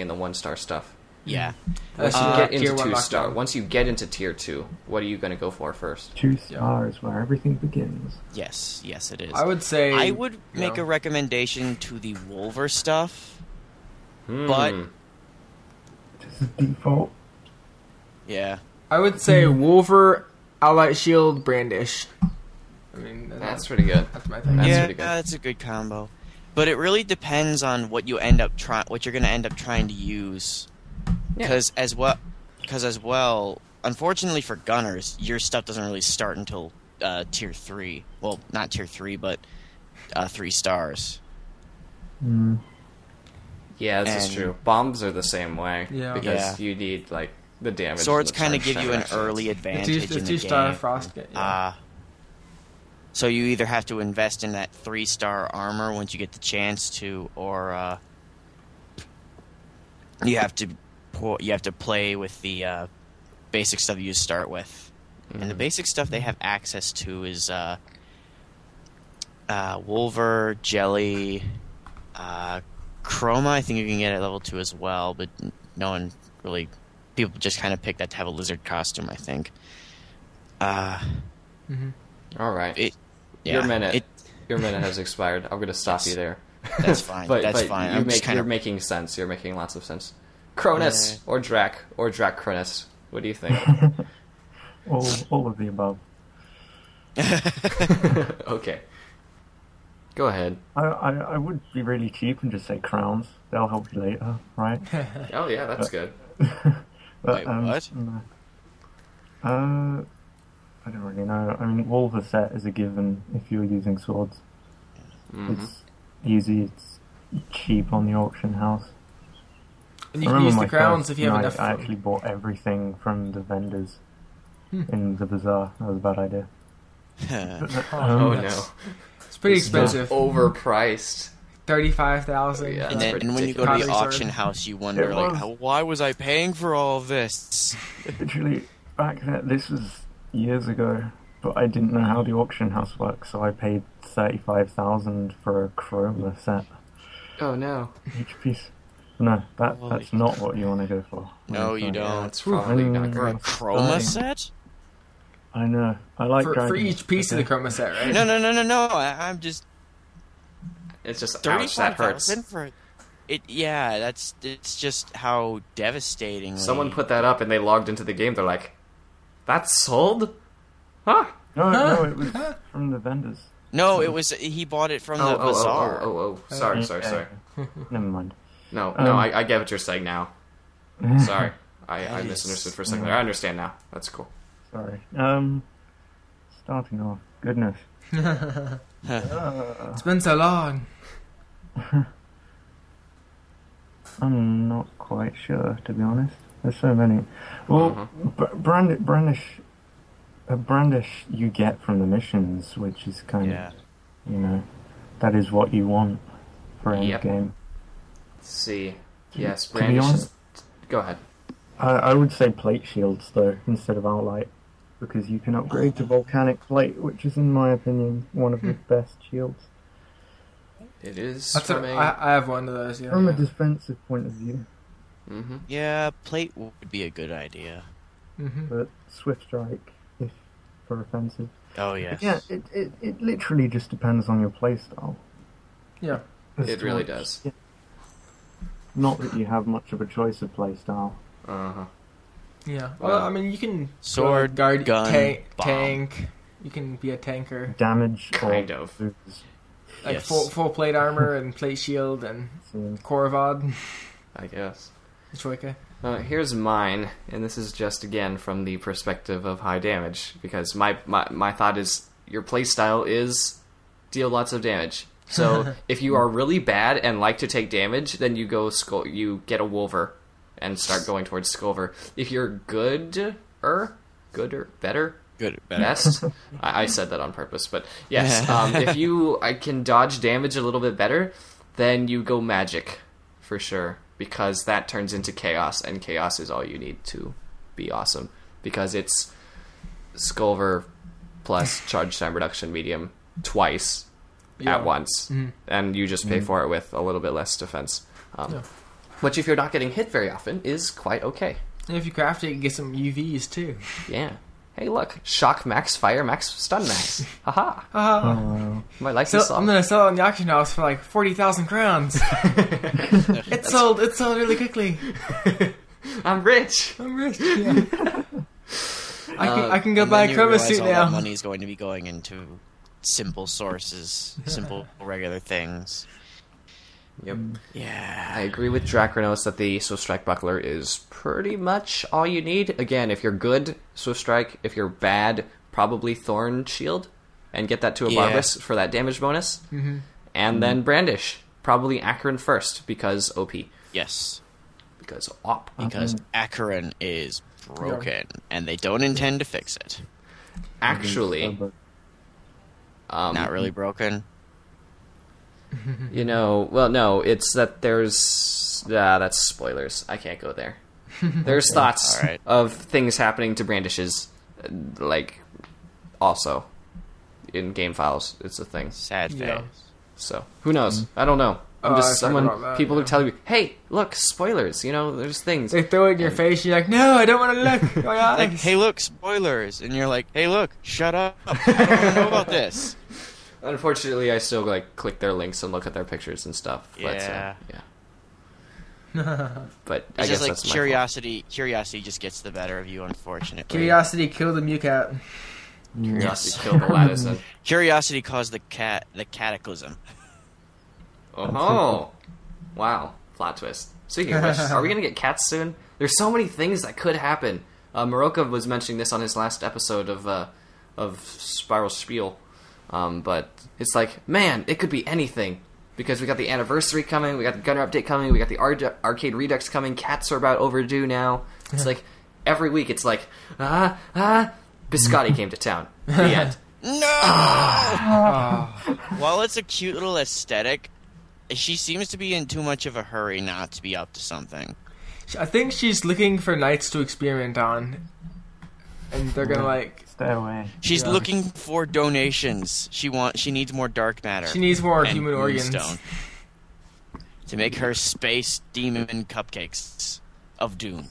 the 1-star stuff. Yeah. Once you get into 2-star, once you get into tier 2, what are you going to go for first? 2 stars where everything begins. Yes, it is. I would say I would make a recommendation to the Wolver stuff, but This is default. yeah, I would say Wolver, Allight Shield, Brandish. I mean, That's pretty good. That's my thing. That's pretty good. that's a good combo. But it really depends on what you end up what you're going to end up trying to use. Because as well, unfortunately for gunners, your stuff doesn't really start until tier 3. Well, not tier 3, but 3 stars. Yeah, this is true. Bombs are the same way. Yeah. Because you need, like, the damage. Swords kind of give you an early advantage in the 2-star game. Frostgate. So you either have to invest in that 3-star armor once you get the chance to, or you have to play with the basic stuff you start with. And the basic stuff they have access to is Wolver, Jelly, Chroma. I think you can get at level 2 as well, but no one really. People just kind of pick that to have a lizard costume, I think. All right. Your minute has expired. I'm going to stop you there. That's fine. That's fine. You're making sense. You're making lots of sense. Cronus or Drachronos. What do you think? All of the above. Okay. Go ahead. I would be really cheap and just say crowns. They'll help you later, right? Oh yeah, that's good. Wait, what? No. I don't really know. I mean, Wolver set is a given if you're using swords. It's easy, it's cheap on the auction house. And you can use the crowns if you have night, enough. I actually bought everything from the vendors in the bazaar. That was a bad idea. Oh no. It's pretty expensive. Overpriced. 35,000. Yeah. And then That's when you go to ridiculous. the auction house, you wonder, It like, was. why was I paying for all of this? Literally, back then, this was years ago, but I didn't know how the auction house works, so I paid 35,000 for a Chroma set, Oh no. each piece. No, Holy that's not what you want to go for. No, you Yeah, don't. that's probably not For a good. chroma set? I know. I like For driving. each piece of the chroma set, right? No. I'm just It's just ouch, that hurts. 35,000 for it. Yeah, it's just how devastating. Someone put that up and they logged into the game. They're like, "That's sold? Huh? No, it was from the vendors. No, it was he bought it from the bazaar. Sorry. Never mind. No, I get what you're saying now. Sorry, I misunderstood for a second there. I understand now. That's cool. Sorry. Starting off. Goodness. It's been so long. I'm not quite sure, to be honest. There's so many. Well, brandish you get from the missions, which is kind of, that is what you want for end game. Let's see. Yes, To be brandish. honest, Go ahead. I would say plate shields though instead of outlight, because you can upgrade to volcanic plate, which is, in my opinion, one of the best shields It is. I have one of those. Yeah. from a defensive point of view. Yeah, plate would be a good idea. But swift strike, if for offensive. Oh yes. Yeah, it literally just depends on your playstyle. Yeah. It really does. Yeah. Not that you have much of a choice of playstyle. Yeah. Well, I mean, you can Sword, guard, gun, bomb. tank. You can be a tanker. Damage Kind or of. booze. Like Yes. full plate armor and plate shield and So, Korvad. I guess. Troika. Here's mine, and this is just again from the perspective of high damage, because my thought is your playstyle is deal lots of damage. So if you are really bad and like to take damage, then you get a Wolver and start going towards Skulver. If you're better, best. I said that on purpose, but yes. If I can dodge damage a little bit better, then you go magic for sure, because that turns into chaos, and chaos is all you need to be awesome, because it's Skulver plus charge time reduction medium twice at once, and you just pay for it with a little bit less defense. Which, if you're not getting hit very often, is quite okay. And if you craft it, you can get some UVs too. Yeah. Hey, look. Shock max, fire max, stun max. Haha. Might like So this song. I'm gonna sell it in the auction house for like 40,000 crowns. It sold really quickly. I'm rich. I'm rich. Yeah. I can go buy a chroma suit all now. that money is going to be going into simple sources, simple regular things. Yep. Yeah. I agree with Drachronos that the Swift Strike Buckler is pretty much all you need. Again, if you're good, Swift Strike. If you're bad, probably Thorn Shield. And get that to a Barbarous for that damage bonus. And then Brandish. Probably Acheron first, because OP. Yes. Because OP. Because Acheron is broken, and they don't intend to fix it. Actually, Not really broken. well, no, it's that there's... that's spoilers. I can't go there. There's thoughts All right. of things happening to Brandishes, also, in game files. It's a thing. Sad face. Yeah. So, who knows? I don't know. I'm Oh, just I forgot about that, people yeah. are telling me, hey, look, spoilers, there's things. They throw it in your face. You're like, no, I don't want to look. My eyes. Like, hey, look, spoilers, and you're like, hey, look, shut up. I don't want to know about this. Unfortunately, I still, click their links and look at their pictures and stuff. But, Yeah. yeah. But I It's guess just like that's my fault. curiosity. Curiosity just gets the better of you, unfortunately. Curiosity killed the Meowcat. Curiosity killed the lattice. Then. Curiosity caused the cataclysm. Oh, wow! Plot twist. Speaking of which, are we gonna get cats soon? There's so many things that could happen. Maroka was mentioning this on his last episode of Spiral Spiel, but it's like, man, it could be anything because we got the anniversary coming, we got the Gunner update coming, we got the Arcade Redux coming. Cats are about overdue now. It's like every week, it's like Biscotti came to town. The end. No! While it's a cute little aesthetic, she seems to be in too much of a hurry not to be up to something. I think she's looking for knights to experiment on, and they're gonna like. Stay away. She's looking for donations. She needs more dark matter. She needs more and human organs moonstone to make her space demon cupcakes of doom.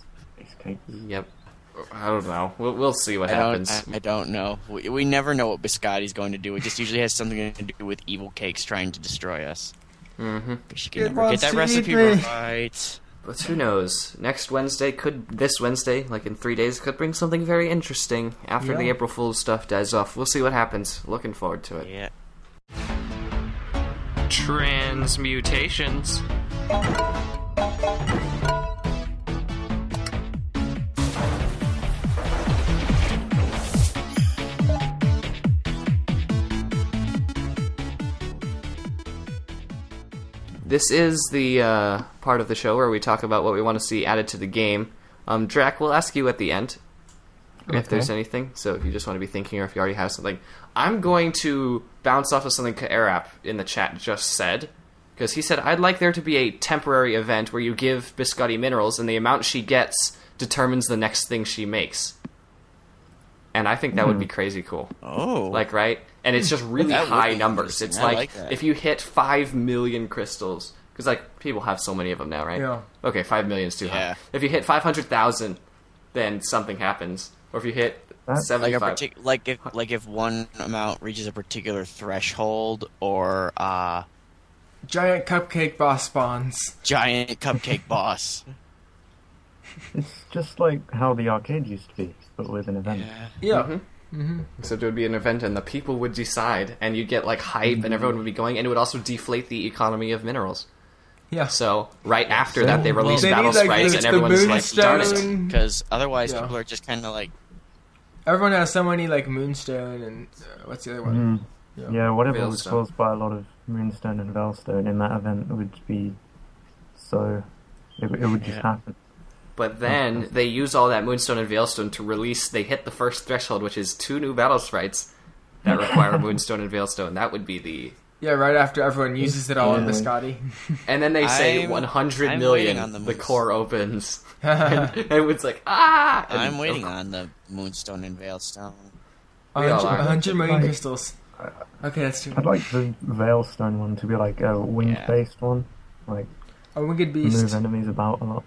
Yep. I don't know. We'll see what happens. I don't know. We never know what Biscotti's going to do. It just usually has something to do with evil cakes trying to destroy us. Mm-hmm. She can never get that recipe right. But who knows? Next Wednesday this Wednesday, like in 3 days, could bring something very interesting after the April Fool's stuff dies off. We'll see what happens. Looking forward to it. Yeah. Transmutations. This is the part of the show where we talk about what we want to see added to the game. Drac, we'll ask you at the end if there's anything. So if you just want to be thinking or if you already have something. I'm going to bounce off of something Kaerap in the chat just said. Because he said, I'd like there to be a temporary event where you give Biscotti minerals and the amount she gets determines the next thing she makes. And I think that would be crazy cool. Oh. Like, right? And it's just really That would high be numbers. interesting. It's I like, like that. if you hit 5 million crystals, because like people have so many of them now, right? Yeah. Okay, 5 million is too Yeah. high. If you hit 500,000, then something happens. Or if you hit That's- 75, like if one amount reaches a particular threshold or giant cupcake boss spawns. giant cupcake boss. It's just like how the arcade used to be, but with an event. Yeah. except it would be an event and the people would decide, and you'd get like hype, and everyone would be going, and it would also deflate the economy of minerals. Yeah. So right after that, they release They need, battle like, sprites, the and everyone's like, darn it. moonstone. Because otherwise, Yeah. people are just kind of like, Everyone has so many like moonstone and what's the other one? Yeah, whatever was Veilstone. caused by a lot of Moonstone and Veilstone in that event would be so. It would just happen. But then they use all that Moonstone and Veilstone to release. They hit the first threshold, which is 2 new battle sprites that require Moonstone and Veilstone. That would be the. Yeah, right after everyone uses it all in Biscotti. And then they say I'm 100 waiting million. on the The moons. core opens, and it's like ah. And I'm waiting on the Moonstone and Veilstone. We all are. 100 million crystals. Okay, that's too I'd like the Veilstone one to be like a wind-based one, like A winged move beast. enemies about a lot.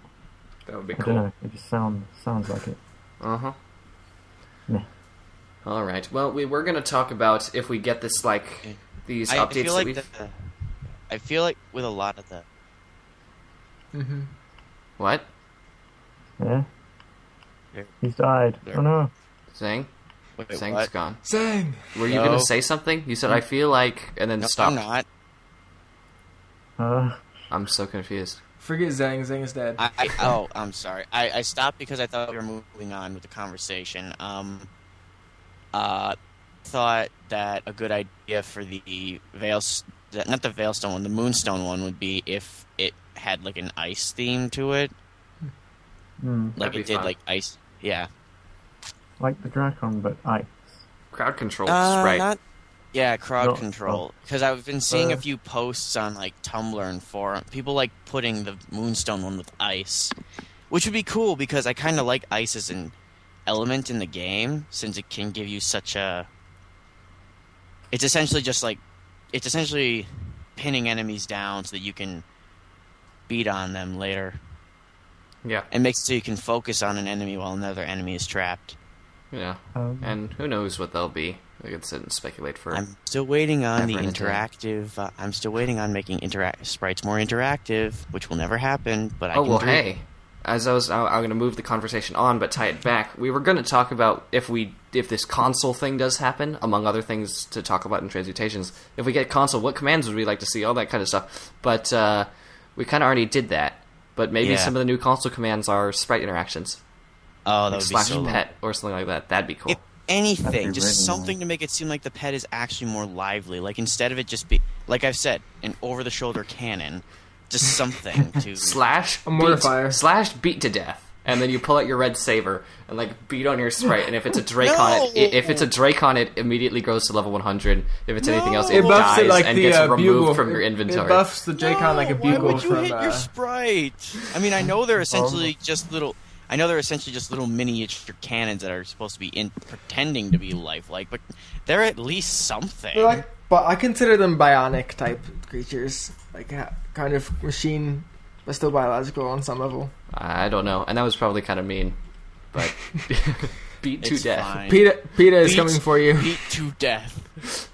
That would be I don't cool. know. It just sounds like it. Uh-huh. Yeah. All right. Well, we're going to talk about if we get this, like, these I updates feel that like we've... I feel like with a lot of the Mm-hmm. What? Yeah. There. He's died. There. Oh no. Zang? wait, Zang's what? gone. Sang! Were you No. going to say something? You said, I feel like, and then No, stopped. I'm not. I'm so confused. Forget Zang. Zang is dead. I'm sorry. I stopped because I thought we were moving on with the conversation. Thought that a good idea for the not the Veilstone one, the Moonstone one would be if it had like an ice theme to it, Hmm. like That'd it be did fun. like ice. Yeah. Like the Drachon, but ice. Crowd control, right? Crowd No, control. Because I've been seeing a few posts on like Tumblr and forum. People like putting the Moonstone one with ice, which would be cool because I kind of like ice as an element in the game since it can give you such a. It's essentially pinning enemies down so that you can beat on them later. Yeah. It makes it so you can focus on an enemy while another enemy is trapped. Yeah. Um, And who knows what they'll be. We could sit and speculate for. I'm still waiting on the Never ending. interactive. I'm still waiting on making sprites more interactive, which will never happen. But I Oh can well, dream. hey. I'm going to move the conversation on, but tie it back. We were going to talk about if this console thing does happen, among other things to talk about in transmutations. If we get console, what commands would we like to see? All that kind of stuff. But we kind of already did that. But maybe some of the new console commands are sprite interactions. Oh, that Like would be so /pet or something like that. That'd be cool. If anything, That'd be just really something to make it seem like the pet is actually more lively. Like instead of it just be, like I've said, an over-the-shoulder cannon, just something to A mortifier. beat to death. And then you pull out your red saber and like beat on your sprite. And if it's a Dracon, if it's a Dracon, it immediately goes to level 100. If it's anything else, it buffs dies it like and the gets removed bugle from your inventory. It buffs the Dracon like a bugle Why would you from. hit your sprite? I mean, I know they're essentially just little. I know they're essentially just little miniature cannons that are supposed to be pretending to be lifelike, but they're at least something. They're like, but I consider them bionic type creatures, like kind of machine, but still biological on some level. I don't know. And that was probably kind of mean. But beat to It's death. fine. PETA is coming for you. Beat to death.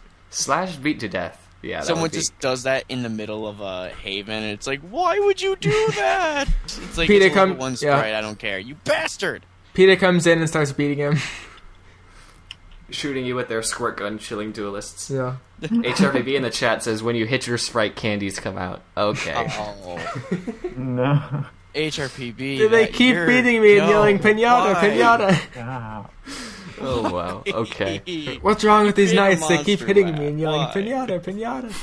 / beat to death. Yeah, that Someone would be... just does that in the middle of a haven, and it's like, why would you do that? It's like, PETA it's a level 1 sprite, I don't care. You bastard! PETA comes in and starts beating him. shooting you with their squirt gun, chilling duelists. Yeah. HRVB in the chat says, when you hit your sprite, candies come out. Okay. Oh. No. HRPB. They keep beating me and yelling, pinata, why? pinata. Ah. Oh, wow. Okay. What's wrong with these Made a knights? They keep monster hitting laugh. me and yelling, Why? pinata, pinata.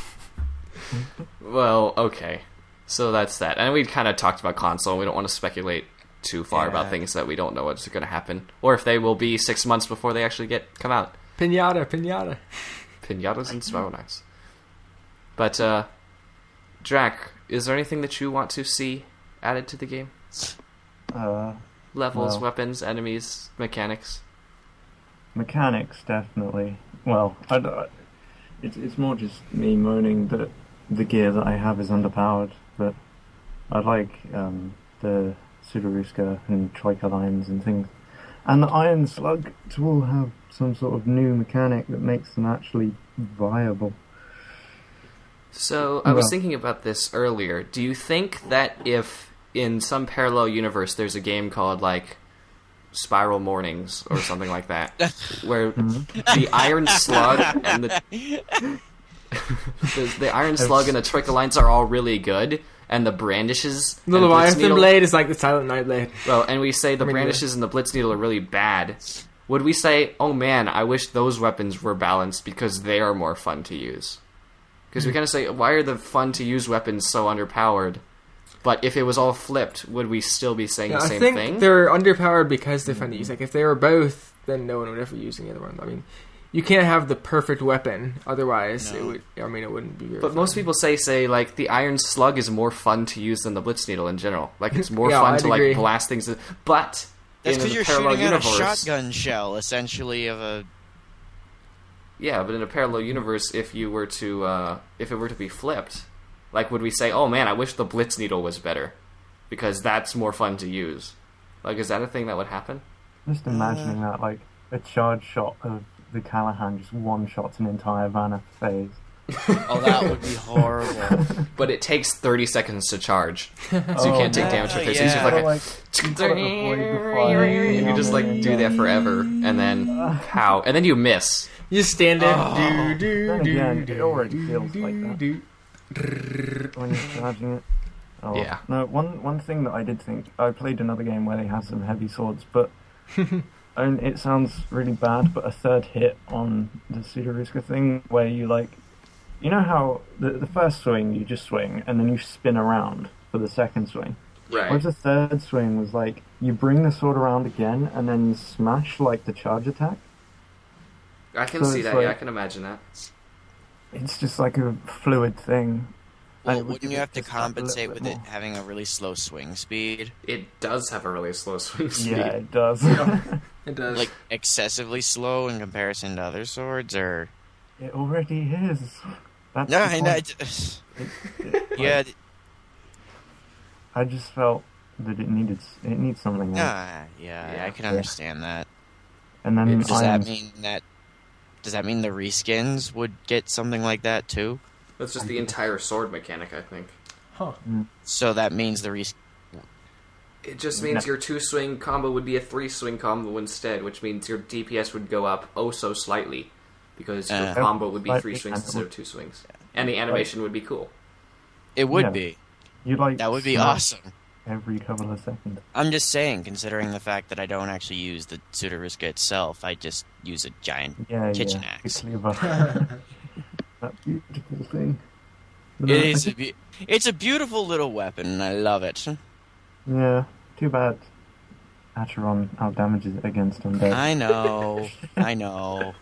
Well, okay. So that's that. And we kind of talked about console. We don't want to speculate too far about things that we don't know what's going to happen. Or if they will be 6 months before they actually come out. Pinata, pinata. Pinatas and Spiral Knights. But, Drac, is there anything that you want to see added to the game? Levels, well. weapons, enemies, mechanics? Mechanics, definitely. Well, it's more just me moaning that the gear that I have is underpowered, but I like the Sudaruska and Tricolines and things. And the Iron Slug to all have some sort of new mechanic that makes them actually viable. So, I was thinking about this earlier. Do you think that if in some parallel universe there's a game called, like, Spiral Mornings or something like that, where the Iron Slug and the Iron Slug and the Tricolines are all really good, and the Brandishes The and Leviathan Blitzneedle- blade is like the Silent Night blade. Well, and we say the mean, Brandishes and the Blitz Needle are really bad. Would we say, oh man, I wish those weapons were balanced because they are more fun to use? Because we kind of say, why are the fun-to-use weapons so underpowered? But if it was all flipped, would we still be saying the I same think thing? they're underpowered because they're fun to use. Like, if they were both, then no one would ever use the other one. I mean, you can't have the perfect weapon, otherwise it would. I mean, it wouldn't be very But fun. most people say, like, the Iron Slug is more fun to use than the Blitz Needle in general. Like, it's more Yeah, fun I'd to, like, agree. blast things. But That's in because a you're parallel shooting out universe... a shotgun shell, essentially, of a... Yeah, but in a parallel universe, if it were to be flipped, like, would we say, oh man, I wish the Blitz Needle was better? Because that's more fun to use. Like, is that a thing that would happen? Just imagining that, like, a charge shot of the Callahan just one-shots an entire Vanna phase. Oh, that would be horrible. But it takes 30 seconds to charge. So you can't take damage from it. So yeah. it's just like, You've gotta avoid the fire, and you just, like, do that forever, and then, pow. And then you miss. You just stand there. Then again, it already feels like that. When you're charging it. Oh, Yeah. No, one thing that I did think, I played another game where they had some heavy swords, but and it sounds really bad, but a third hit on the Sudaruska thing where you, like, you know how the first swing you just swing and then you spin around for the second swing. Right. Whereas the third swing was like you bring the sword around again and then smash like the charge attack. I can So see it's that, like- yeah, I can imagine that. It's just like a fluid thing. And Well, it would wouldn't you have to just add a little compensate bit with it more. having a really slow swing speed? It does have a really slow swing speed. Yeah, it does. It does. Like, excessively slow in comparison to other swords, or... It already is. That's No, the I know. point. Yeah, I just felt that it needs something else. yeah, I can Yeah. understand that. And then Does that Iron, mean that does that mean the reskins would get something like that too? That's just the entire sword mechanic, I think. Huh. So that means It just means your 2-swing combo would be a 3-swing combo instead, which means your DPS would go up oh so slightly, because your combo would be 3 swings instead of 2 swings. And the animation would be cool. It would be. You like That would be snap awesome. every couple of seconds. I'm just saying, considering the fact that I don't actually use the Sudariska itself, I just use a giant kitchen axe. That beautiful thing. It's a beautiful little weapon, and I love it. Yeah, too bad Acheron outdamages it against undead. I know.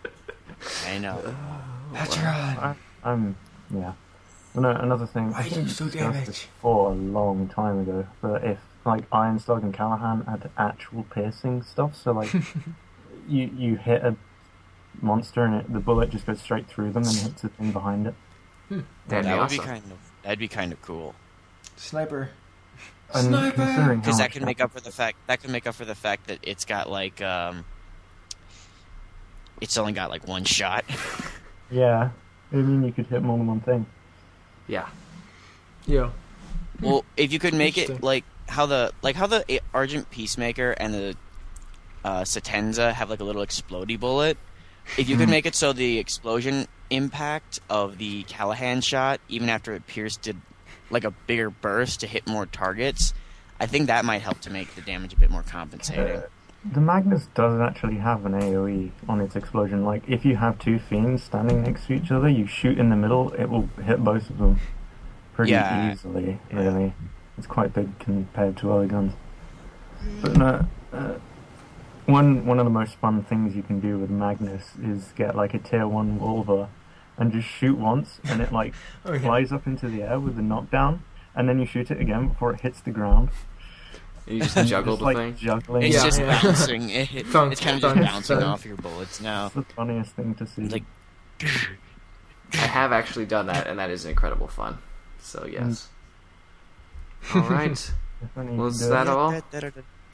Patron! Yeah. Well, no, another thing, I think so we discussed damage? this before a long time ago, but if, like, Ironslug and Callahan had actual piercing stuff, so, like, you hit a monster and the bullet just goes straight through them and hits the thing behind it. That'd be kind of cool. Sniper. And considering Because how that could make up for the fact that it's got like it's only got like one shot. Yeah, I mean you could hit more than one thing. Yeah. Yeah. Well, if you could make it Interesting. like how the Argent Peacemaker and the Satenza have like a little explodey bullet. If you could make it so the explosion impact of the Callahan shot, even after it pierced, did like a bigger burst to hit more targets, I think that might help to make the damage a bit more compensating. The Magnus does actually have an AoE on its explosion. Like, if you have two fiends standing next to each other, you shoot in the middle, it will hit both of them pretty easily, really. It's quite big compared to other guns. But no, one of the most fun things you can do with Magnus is get, like, a tier 1 Wolver and just shoot once, and it, like, flies up into the air with the knockdown, and then you shoot it again before it hits the ground. And you just juggle the thing? Juggling. It's Yeah, just yeah. bouncing. It's kind of just bouncing off your bullets now. It's the funniest thing to see. Like, I have actually done that, and that is incredible fun. So, yes. Alright. Was that all? I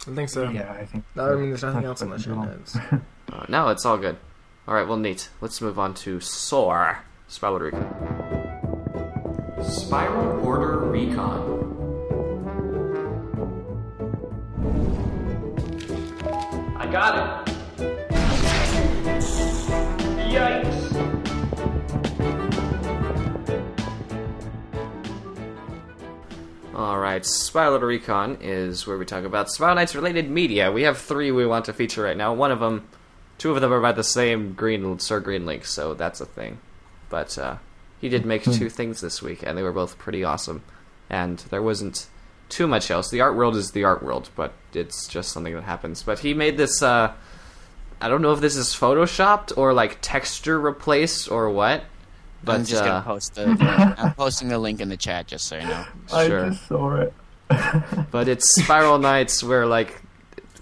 think so. Yeah, I think. No, I mean, there's nothing else on the show notes. No, it's all good. Alright, well, neat. Let's move on to SOAR. Spiral Order Recon. Spiral Order Recon. I got it! Yikes! Alright, Spiral Order Recon is where we talk about Spiral Knights related media. We have 3 we want to feature right now. Two of them are by the same Sir Green Link, so that's a thing. But he did make 2 things this week, and they were both pretty awesome. And there wasn't too much else. The art world is the art world, but it's just something that happens. But he made this, I don't know if this is photoshopped or like texture replaced or what. But I'm just gonna post I'm posting the link in the chat just so you know. I Sure. just saw it. But it's Spiral Knights where like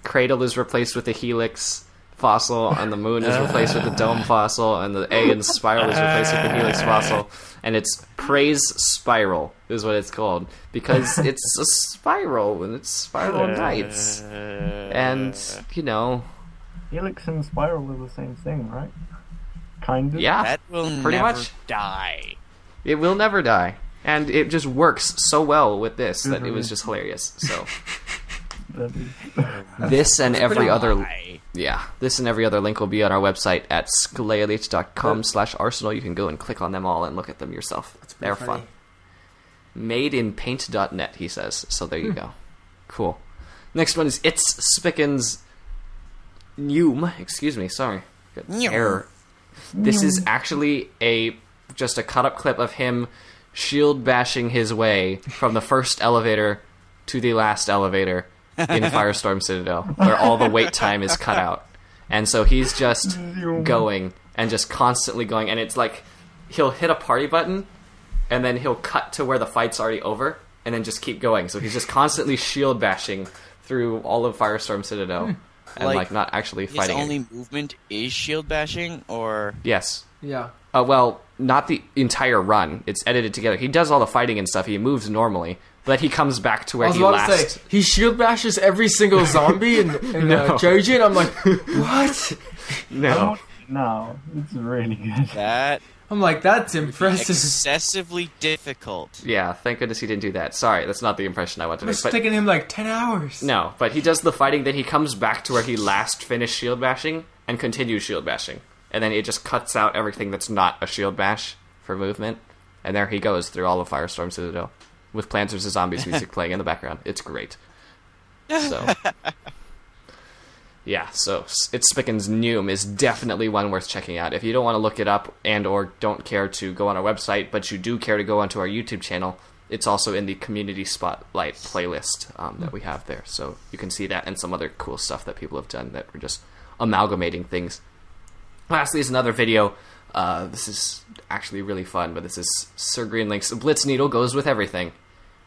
Cradle is replaced with a Helix fossil, and the Moon is replaced with the Dome fossil, and the A in Spiral is replaced with the Helix fossil, and it's Praise Spiral is what it's called, because it's a spiral, and it's Spiral Knights. And, you know... Helix and Spiral are the same thing, right? Kind of. Yeah, That will pretty never much. die. It will never die. And it just works so well with this that it was just hilarious. So this and every other... Die. Yeah, this and every other link will be on our website at sklealich.com/arsenal. You can go and click on them all and look at them yourself. They're funny. fun. Made in paint.net, he says. So there you go. Cool. Next one is It's Spickens Noom. Excuse me, sorry. Got Noom. error. This is actually just a cut-up clip of him shield bashing his way from the first elevator to the last elevator in Firestorm Citadel, where all the wait time is cut out. And so he's just going, and just constantly going, and it's like, he'll hit a party button, and then he'll cut to where the fight's already over, and then just keep going. So he's just constantly shield bashing through all of Firestorm Citadel, and like not actually His fighting only it. movement is shield bashing, or Yes. Yeah. Well, not the entire run. It's edited together. He does all the fighting and stuff. He moves normally, but he comes back to where I was he about to last... say, he shield bashes every single zombie in No. Trojan. I'm like, what? No. No, it's really good. That I'm like, that's is impressive. excessively difficult. Yeah, thank goodness he didn't do that. Sorry, that's not the impression I want to make. It's But taking him like 10 hours. no, but he does the fighting, then he comes back to where he last finished shield bashing and continues shield bashing. And then it just cuts out everything that's not a shield bash for movement. And there he goes through all of Firestorm Citadel with Plants vs. Zombies music playing in the background. It's great. So, yeah, so It's Spicken's Noom is definitely one worth checking out. If you don't want to look it up and or don't care to go on our website, but you do care to go onto our YouTube channel, it's also in the Community Spotlight playlist that we have there. So you can see that and some other cool stuff that people have done that we're just amalgamating things. Lastly is another video. This is actually really fun, but this is Sir Greenlink's Blitz Needle goes with everything.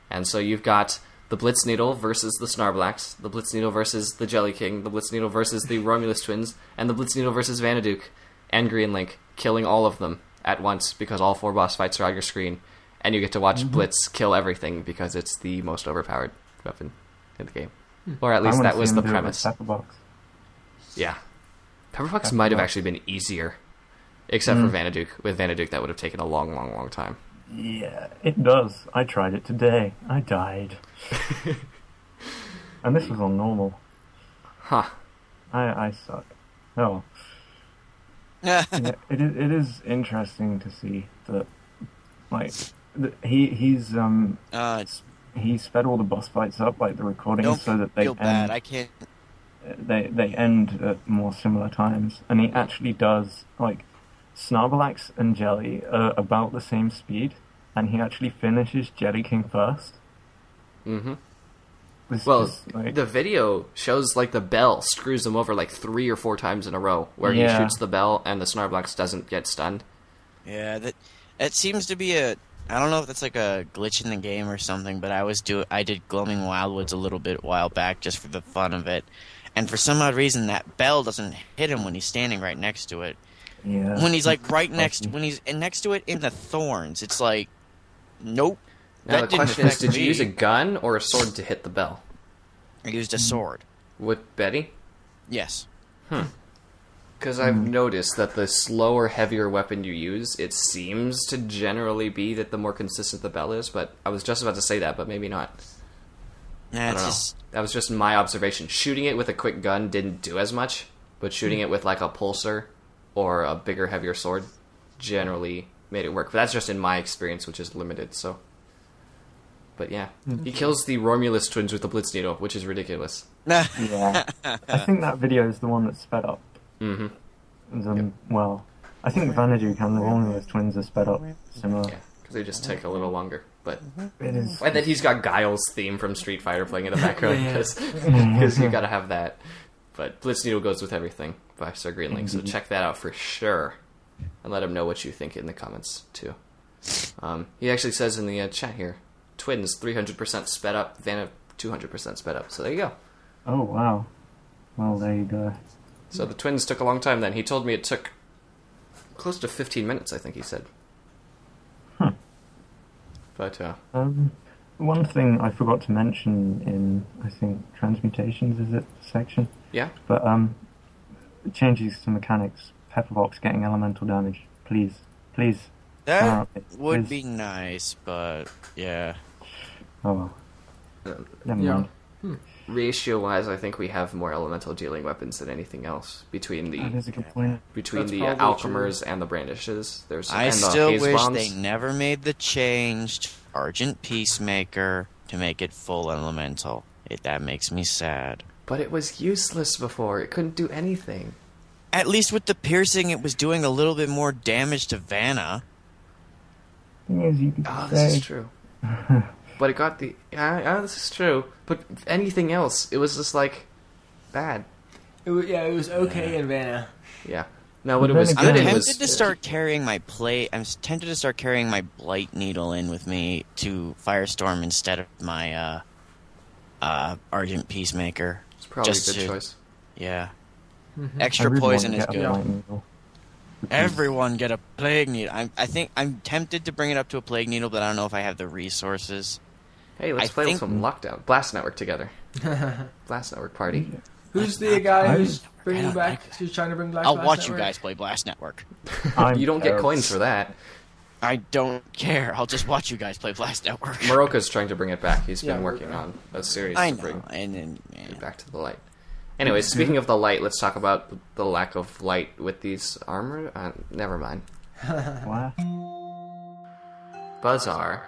And so you've got the Blitz Needle versus the Snarblacks, the Blitz Needle versus the Jelly King, the Blitz Needle versus the Romulus twins, and the Blitz Needle versus Vanaduke and Greenlink, killing all of them at once because all 4 boss fights are on your screen. And you get to watch Blitz kill everything because it's the most overpowered weapon in the game. Or at least that was the premise. Pepperbox. Yeah. Pepperbox might have actually been easier, except for Vanaduke. With Vanaduke, that would have taken a long, long, long time. Yeah, it does. I tried it today. I died. And this was on normal. Huh. I suck. Oh. Yeah, it is interesting to see that, like, he sped all the boss fights up, like the recordings, so that they feel bad. end. I can't. They end at more similar times, and he actually does, like, Snarblacks and Jelly are about the same speed, and he actually finishes Jelly King first. Mm-hmm. The video shows, like, the bell screws him over, like, 3 or 4 times in a row, where he shoots the bell and the Snarblacks doesn't get stunned. Yeah, that seems to be I don't know if that's like a glitch in the game or something, but I did Gloaming Wildwoods a little bit while back just for the fun of it, and for some odd reason that bell doesn't hit him when he's standing right next to it. Yeah. When he's like when he's next to it in the thorns, it's like, nope. Now that the question didn't is, did affect you me. use a gun or a sword to hit the bell? I used a sword. With Betty? Yes. Because I've noticed that the slower, heavier weapon you use, it seems to generally be that the more consistent the bell is, but I was just about to say that, but maybe not. Nah, I don't know. That was just my observation. Shooting it with a quick gun didn't do as much, but shooting it with like a pulsar or a bigger, heavier sword generally made it work. But that's just in my experience, which is limited, so... But yeah, he kills the Romulus twins with the Blitz Needle, which is ridiculous. Yeah. I think that video is the one that's sped up. Mm-hmm. Well, I think Vanaduke and the Romulus twins are sped up similar. Yeah, because they just take a little longer. But It is. and then he's got Guile's theme from Street Fighter playing in the background because you gotta have that. But Blitz Needle goes with everything by Sir Greenlink, so check that out for sure, and let him know what you think in the comments too. He actually says in the chat here, twins 300% sped up, Vanna 200% sped up. So there you go. Oh wow. Well, there you go. So the twins took a long time. Then he told me it took close to 15 minutes. I think he said. But one thing I forgot to mention in, I think, transmutations, is it, section? yeah, But changes to mechanics. Pepperbox getting elemental damage. Please. That Please. would be nice, but yeah. Oh. Never Yeah. mind. ratio-wise, I think we have more elemental dealing weapons than anything else between That the is a good point. That's the probably Alchemers and the Brandishes. There's I and the still haze wish bombs. they never made the change to Argent Peacemaker to make it full elemental. That makes me sad. But it was useless before. It couldn't do anything. At least with the piercing, it was doing a little bit more damage to Vanna. Thing is, you could Oh, say, this is true. But it got the... Yeah, this is true. But anything else, it was just, like, bad. It was okay in Vanna. Yeah. No, what it But was then good again- in I'm was... tempted to start carrying my I'm tempted to start carrying my Blight Needle in with me to Firestorm instead of my Argent Peacemaker. It's probably just a good to- choice. Yeah. I Extra really want poison to is get a good. Blight Needle. Everyone get a Plague Needle. I think I'm tempted to bring it up to a Plague Needle, but I don't know if I have the resources. Hey, let's I play think- some Lockdown. Blast Network together. Blast Network party. Who's the guy who's I bringing don't back? like Who's trying to bring back? I'll Blast watch Network? you guys play Blast Network. I'm You don't get terrible. coins for that. I don't care. I'll just watch you guys play Blast Network. Moroka's trying to bring it back. He's been Yeah, working on a series I to know. bring And then, man. it back to the light. Anyways, speaking of the light, let's talk about the lack of light with these armor. Never mind. What? Buzzar.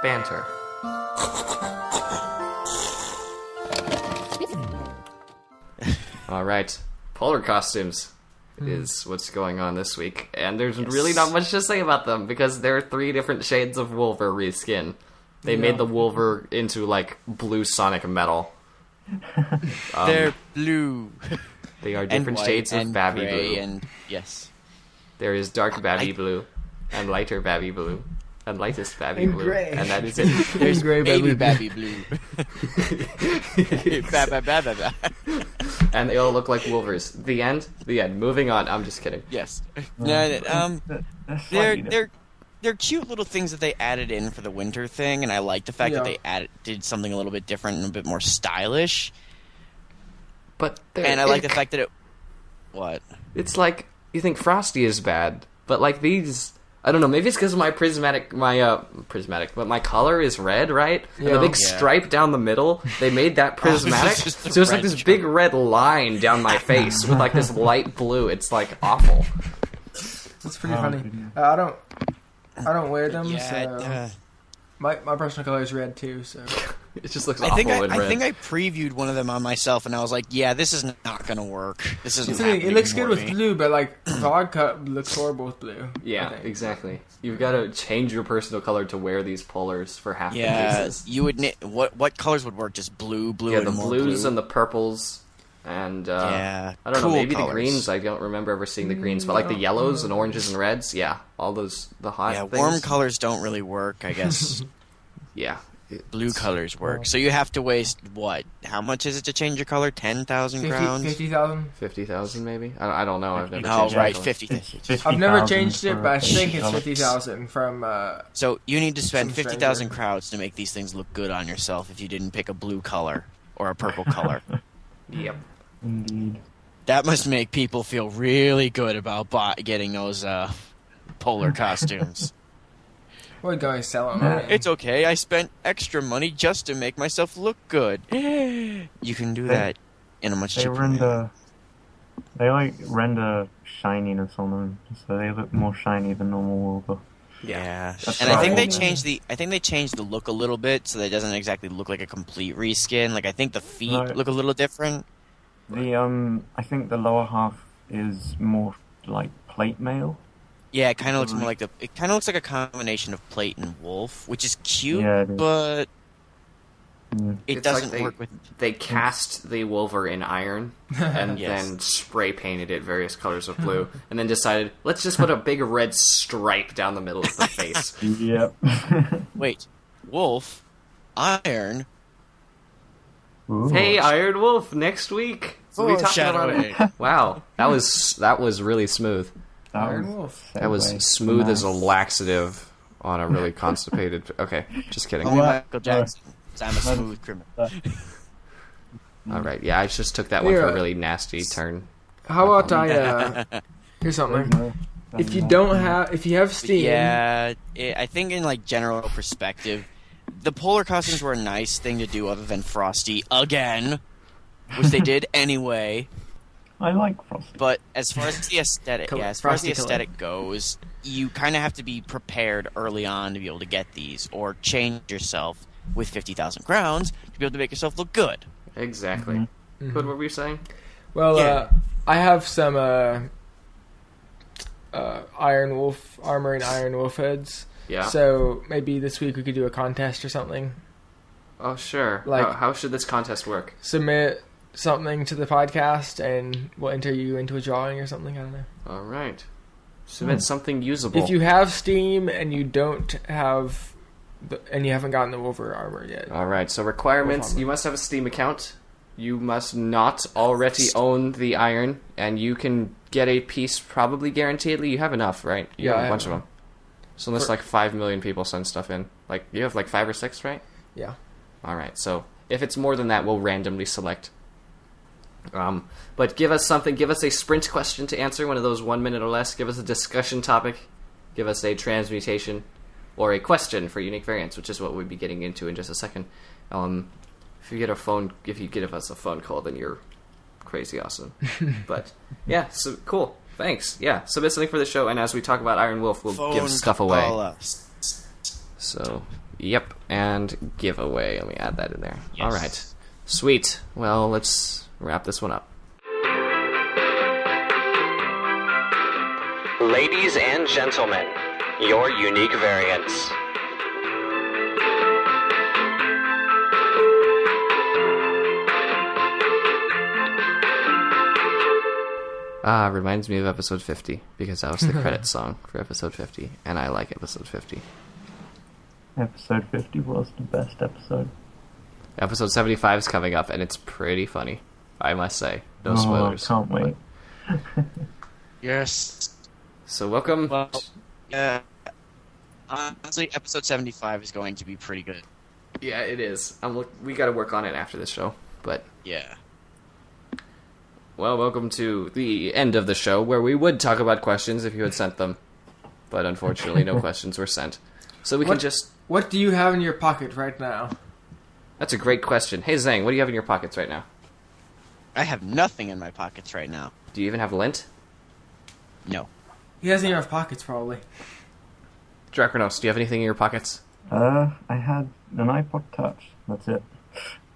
Banter. Alright. Polar costumes is what's going on this week. And there's really not much to say about them because there are 3 different shades of Wolver reskin. They made the Wolver into, like, blue sonic metal. They're blue. They are And different white shades of and Babby gray blue. and yes. There is dark Babby blue, and lighter Babby blue, and lightest Babby And blue. gray. And that is it. There's gray Baby baby. blue. ba, ba, ba, ba, ba. And they all look like Wolvers. The end? The end. Moving on. I'm just kidding. Yes. No, They're they're slightly different. they're cute little things that they added in for the winter thing, and I like the fact that Yeah. they did something a little bit different and a bit more stylish. But And I like the fact that it. What? it's like you think Frosty is bad, but like these, I don't know. Maybe it's because my prismatic, but my color is red, right? And the Yeah. big Yeah. stripe down the middle, they made that prismatic, just a so it's like red this stripe. big red line down my face with like this light blue. It's like awful. It's pretty Oh, funny. goodness. I don't wear them, Yeah. so my personal color is red too. So It just looks I awful think in red. I think I previewed one of them on myself, and I was like, "Yeah, this is not gonna work. This isn't." it's the thing, it happening looks good for with me." blue, but like vodka looks horrible with blue. Yeah, I think. exactly. You've got to change your personal color to wear these polars for half the Yeah, cases. you would. What colors would work? Just blue, Yeah, and the more blues blue. and the purples, and Yeah, I don't know, cool maybe colors. the greens. I don't remember ever seeing the greens, but like the yellows and oranges and reds, yeah, all those the hot Yeah, things. warm colors don't really work. I guess Yeah, blue colors work. So you have to waste what? How much is it to change your color? 10,000 crowns. 50,000. 50,000 maybe. I don't know. I've never. Oh, changed my right, color. 50. I've never 50,000 changed it, for but I think it's $50. 50,000 from. So you need to spend Some 50,000 stranger. crowns to make these things look good on yourself if you didn't pick a blue color or a purple color. Yep. Indeed. That must make people feel really good about getting those polar costumes. We're going to sell them. It's okay, I spent extra money just to make myself look good. You can do that in a much They cheaper way. render shininess on them, so they look more shiny than normal Wolver. Yeah, That's and I think they right. changed the look a little bit so that it doesn't exactly look like a complete reskin. Like I think the feet Right. look a little different. I think the lower half is more like plate mail. Yeah, it kind of looks more like it kind of looks like a combination of plate and wolf, which is cute, Yeah, it is. but Mm. it It's like doesn't work with. They cast the Wolver in iron and Yes. then spray painted it various colors of blue, and then decided let's just put a big red stripe down the middle of the face. Yep. Wait, wolf, iron. Ooh. Hey, Iron Wolf, next week. So we talked about it. Foreshadowing. Wow, that was really smooth. That Iron was Wolf. That was segue. smooth as a Nice. laxative on a really constipated. Okay, just kidding. Only What? Michael Jackson. 'Cause I'm a smooth criminal. All right, yeah, I just took that one for Yeah. a really nasty turn. How about here's something. If you have Steam, Yeah, I think in like general perspective, the polar costumes were a nice thing to do other than Frosty again, which they did anyway. I like Frosty. But as far as the aesthetic, Color- yeah, as far as the Frosty color. aesthetic goes, you kind of have to be prepared early on to be able to get these, or change yourself with 50,000 crowns to be able to make yourself look good. Exactly. What were we saying? well, Yeah. I have some Iron Wolf armor and Iron Wolf heads. Yeah. So maybe this week we could do a contest or something. Oh, sure. Like- how should this contest work? Submit something to the podcast, and we'll enter you into a drawing or something. I don't know. All right. Submit something usable. If you have Steam and you don't have, and you haven't gotten the Wolver armor yet, All right. So requirements: Wolf armor. you must have a Steam account. You must not already own the iron, and you can get a piece probably guaranteedly. You have enough, right? You Yeah, have I a bunch have of them. So unless like 5 million people send stuff in, like you have like 5 or 6, right? yeah. All right. So if it's more than that, we'll randomly select. But give us something. Give us a sprint question to answer, one of those 1 minute or less. Give us a discussion topic. Give us a transmutation or a question for unique variants, which is what we'll be getting into in just a second. If you give us a phone call, then you're crazy awesome. But yeah, so cool. Thanks. Yeah, submit something for the show, and as we talk about Iron Wolf, we'll give stuff away. So, yep, and giveaway. Let me add that in there. Yes. All right, sweet. Well, let's wrap this one up. Ladies and gentlemen, your unique variants. Reminds me of episode 50, because that was the credit song for episode 50, and I like episode 50. Episode 50 was the best episode. Episode 75 is coming up, and it's pretty funny, I must say. No spoilers. Can't wait. Yes. So welcome. Well, yeah. Honestly, episode 75 is going to be pretty good. Yeah, it is. We got to work on it after this show, but Yeah. well, welcome to the end of the show, where we would talk about questions if you had sent them, but unfortunately, no questions were sent. So we can just. What do you have in your pocket right now? That's a great question. Hey Zhang, what do you have in your pockets right now? I have nothing in my pockets right now. Do you even have lint? No. He doesn't even have pockets, probably. Drachronos, do you have anything in your pockets? I had an iPod Touch. That's it.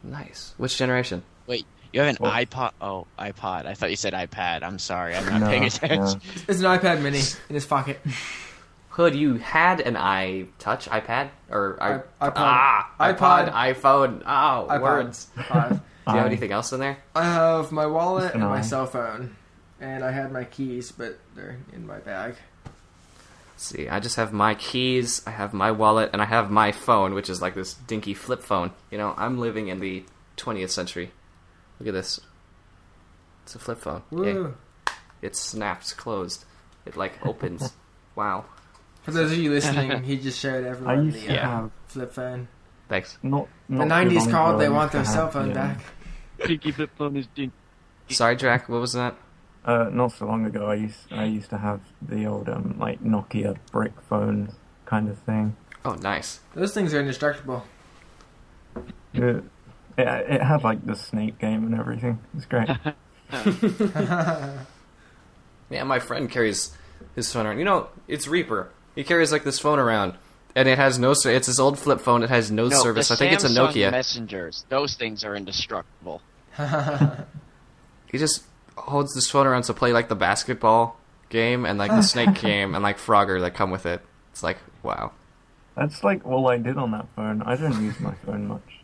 Nice. Which generation? Wait, you have an What? iPod? Oh, iPod. I thought you said iPad. I'm sorry. I'm not paying attention. There's an iPad mini in his pocket. Hood, you had an iPad? Or iPod. iPod, iPhone. Oh, iPod. words. 5. Do you have anything else in there? I have my wallet and my I. cell phone. And I had my keys, but they're in my bag. Let's see, I just have my keys, I have my wallet, and I have my phone, which is like this dinky flip phone. You know, I'm living in the 20th century. Look at this. It's a flip phone. Woo. Yay. It snaps closed. It like opens. Wow. For those of you listening, he just showed I everyone used to the have flip phone. Thanks. not The too 90s long called, ago, they I want used their to cell have, phone back. Dinky flip phone is dinky. Sorry, Drac, what was that? Not so long ago, I used to have the old like Nokia brick phone kind of thing. Oh, nice. Those things are indestructible. It had like the snake game and everything. It's great. Yeah, my friend carries his phone around. You know, it's Reaper. He carries like this phone around, and it has no. It's this old flip phone. It has no service. The I think it's a Samsung Nokia. Messengers. Those things are indestructible. He just holds this phone around to play like the basketball game and like the snake game and like Frogger that come with it. It's like, wow. That's like all I did on that phone. I don't use my phone much.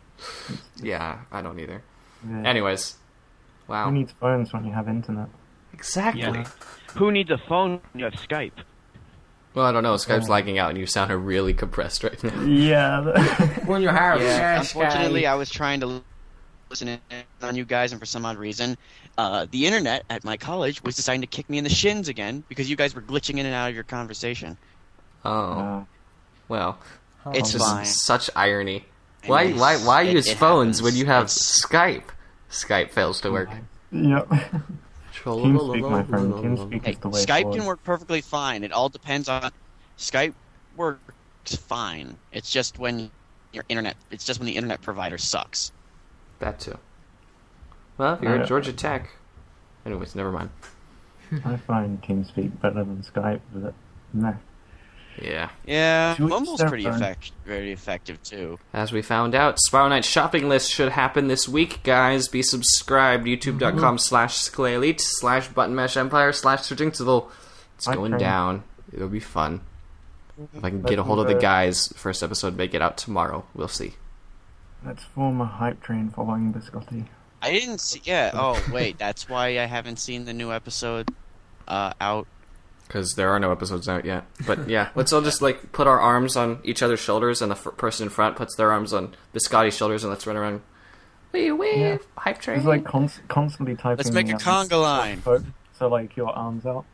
Yeah, I don't either. Yeah. Anyways, wow. Who needs phones when you have internet? Exactly. Yeah. Who needs a phone when you have Skype? Well, I don't know. Skype's lagging out and you sound really compressed right now. Yeah. When you hire a cash Unfortunately, guy. I was trying to listen in on you guys, and for some odd reason, the internet at my college was deciding to kick me in the shins again because you guys were glitching in and out of your conversation. Oh, well, It's just fine. such irony. I Why know. use It phones happens. when you have It's- Skype? Skype fails to work. Yep. TeamSpeak, my friend. TeamSpeak Hey, is the way Skype forward. can work perfectly fine. It all depends on Skype works fine. It's just when your internet. It's just when the internet provider sucks. That too. Well, if you're at Georgia Tech. Anyways, never mind. I find TeamSpeak better than Skype, but meh. Yeah. Yeah, Should we Mumble's start pretty burn? very effective too. As we found out, Spiral Knight shopping list should happen this week, guys. Be subscribed. YouTube.com/Sklayelite/ButtonMashEmpire/SearchingTool. It's Hi, going Train. down. It'll be fun. If I can Let's get a hold of the move, guys, first episode may get out tomorrow. We'll see. Let's form a hype train following Biscotti. I didn't see. Yeah. Oh wait, that's why I haven't seen the new episode out. Because there are no episodes out yet. But yeah, let's all just like put our arms on each other's shoulders, and the person in front puts their arms on Biscotti's shoulders, and let's run around. Wee wee, Yeah. hype train. It's like constantly typing. Let's make a conga line. So like your arms out.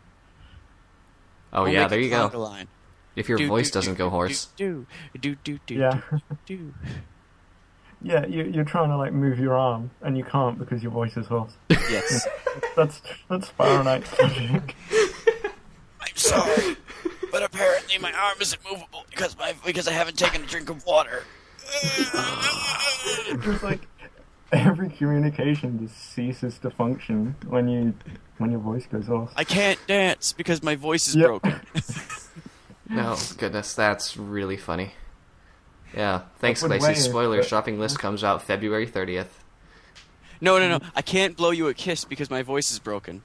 Oh We'll yeah, make there a you go. conga line. If your Do, voice do, doesn't do, go do, hoarse. Do do do Yeah. do. you're trying to like move your arm and you can't because your voice is hoarse. Yes. That's Spiral Knight's logic. I'm sorry, but apparently my arm isn't movable because I haven't taken a drink of water. Just like every communication just ceases to function when your voice goes hoarse. I can't dance because my voice is Yep. broken. No, goodness, that's really funny. Yeah, thanks, would Lacey. weigh it, Spoiler, but- shopping list comes out February 30th. No. I can't blow you a kiss because my voice is broken.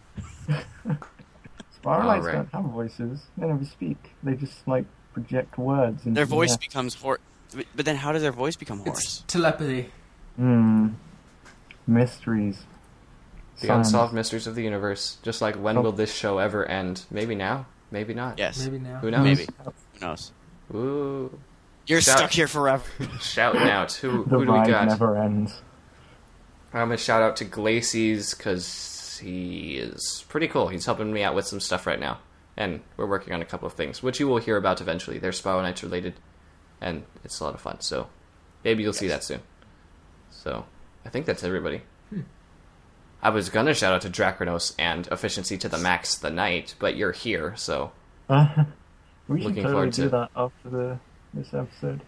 Spiral Knights Alright. don't have voices. They never speak. They just like project words. Into Their voice the air. becomes hoarse. But then how does their voice become It's hoarse? telepathy. Mysteries. The Science. unsolved mysteries of the universe. Just like, when will this show ever end? Maybe now, maybe not. Yes. Maybe now. Who knows? Maybe. Who knows? Ooh. You're Shout- stuck here forever. Shouting out. Who The do we ride got? never ends. I'm going to shout out to Glacies, because he is pretty cool. He's helping me out with some stuff right now. And we're working on a couple of things, which you will hear about eventually. They're Spiral Knights related, and it's a lot of fun. So maybe you'll see that soon. So I think that's everybody. I was going to shout out to Drachronos and Efficiency to the Max the Night, but you're here, so We should Looking totally forward do to- that after this episode.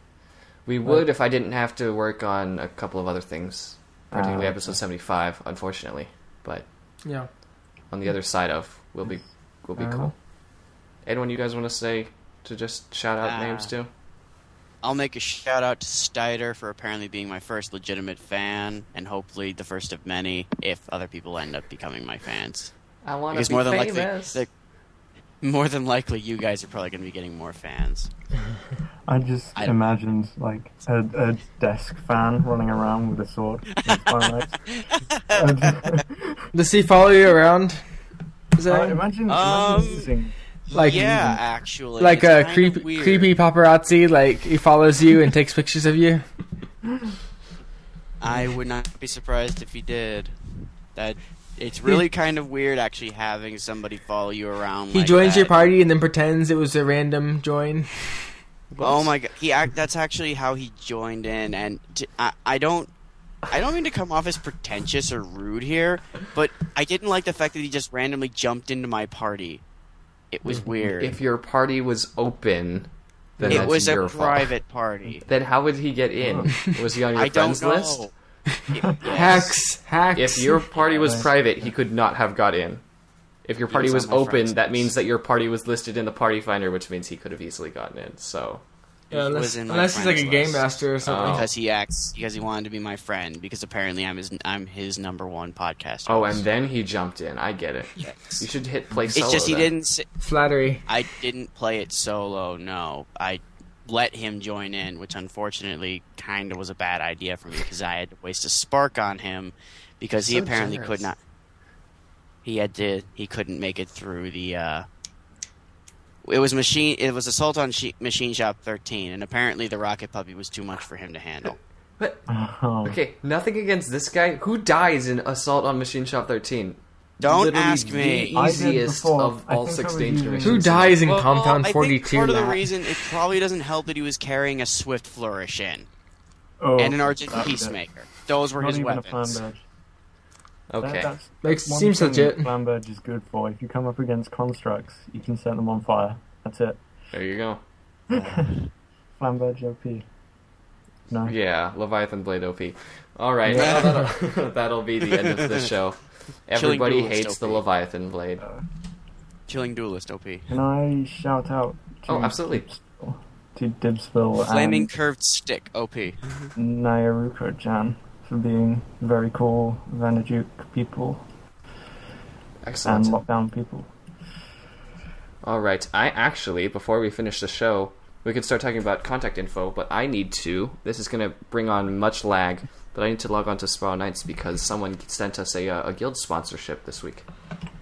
we would if I didn't have to work on a couple of other things, particularly okay. episode 75, unfortunately. But Yeah. on the other side of will be Fair cool. enough. Anyone you guys want to say to just shout out names to? I'll make a shout out to Stider for apparently being my first legitimate fan, and hopefully the first of many if other people end up becoming my fans. I want Because to be more than famous. likely, more than likely, you guys are probably going to be getting more fans. I just I- imagined like a desk fan running around with a sword. in Spiral Knights. Does he follow you around? Is that Imagine using like yeah, actually, like it's a kinda creepy weird. creepy paparazzi? Like he follows you and takes pictures of you. I would not be surprised if he did. That it's really kind of weird actually having somebody follow you around. He like joins that. your party and then pretends it was a random join. Oh my god, that's actually how he joined in, and I don't mean to come off as pretentious or rude here, but I didn't like the fact that he just randomly jumped into my party. It was weird. If your party was open, then it that's was your a fault. private party. Then how would he get in? Was he on your I don't friends know. list? Yes. Hacks. If your party was private, he could not have got in. If your party was was on my open, friends that list. means that your party was listed in the party finder, which means he could have easily gotten in. So Yeah, He unless was in my unless he's like a friends game list. master or something. Because he wanted to be my friend, because apparently I'm his number one podcast oh, host. and then he jumped in. I get it. Yes. You should hit play solo. It's just he then. didn't. Flattery. I didn't play it solo. No, I let him join in, which unfortunately kind of was a bad idea for me because I had to waste a spark on him because he So apparently generous. could not. He couldn't make it through the. It was Assault on Machine Shop 13, and apparently the Rocket Puppy was too much for him to handle. But Oh, okay, nothing against this guy. Who dies in Assault on Machine Shop 13? Don't Literally ask me. The I did easiest before. of I all think I 6 was danger using- missions. Who dies in Well, Compound I 42? think part of the Matt? reason it probably doesn't help that he was carrying a Swift Flourish in oh, and an Argent that's it. Peacemaker. Those were Not his even weapons. a Flamberge. Okay. Makes one seems thing legit. Flamberge is good for. If you come up against constructs, you can set them on fire. That's it. There you go. Flamberge OP. No. Yeah, Leviathan Blade OP. Alright, that'll be the end of the show. Everybody Duelist hates the OP. Leviathan Blade. Killing Duelist OP. Can I shout out to Oh, absolutely. to Dibsville Flaming and Curved Stick OP. Nyaruko-chan for being very cool Vanajuk people and Excellent. lockdown people. Alright, I actually, before we finish the show, we could start talking about contact info, but I need to. This is going to bring on much lag, but I need to log on to Spiral Knights because someone sent us a guild sponsorship this week.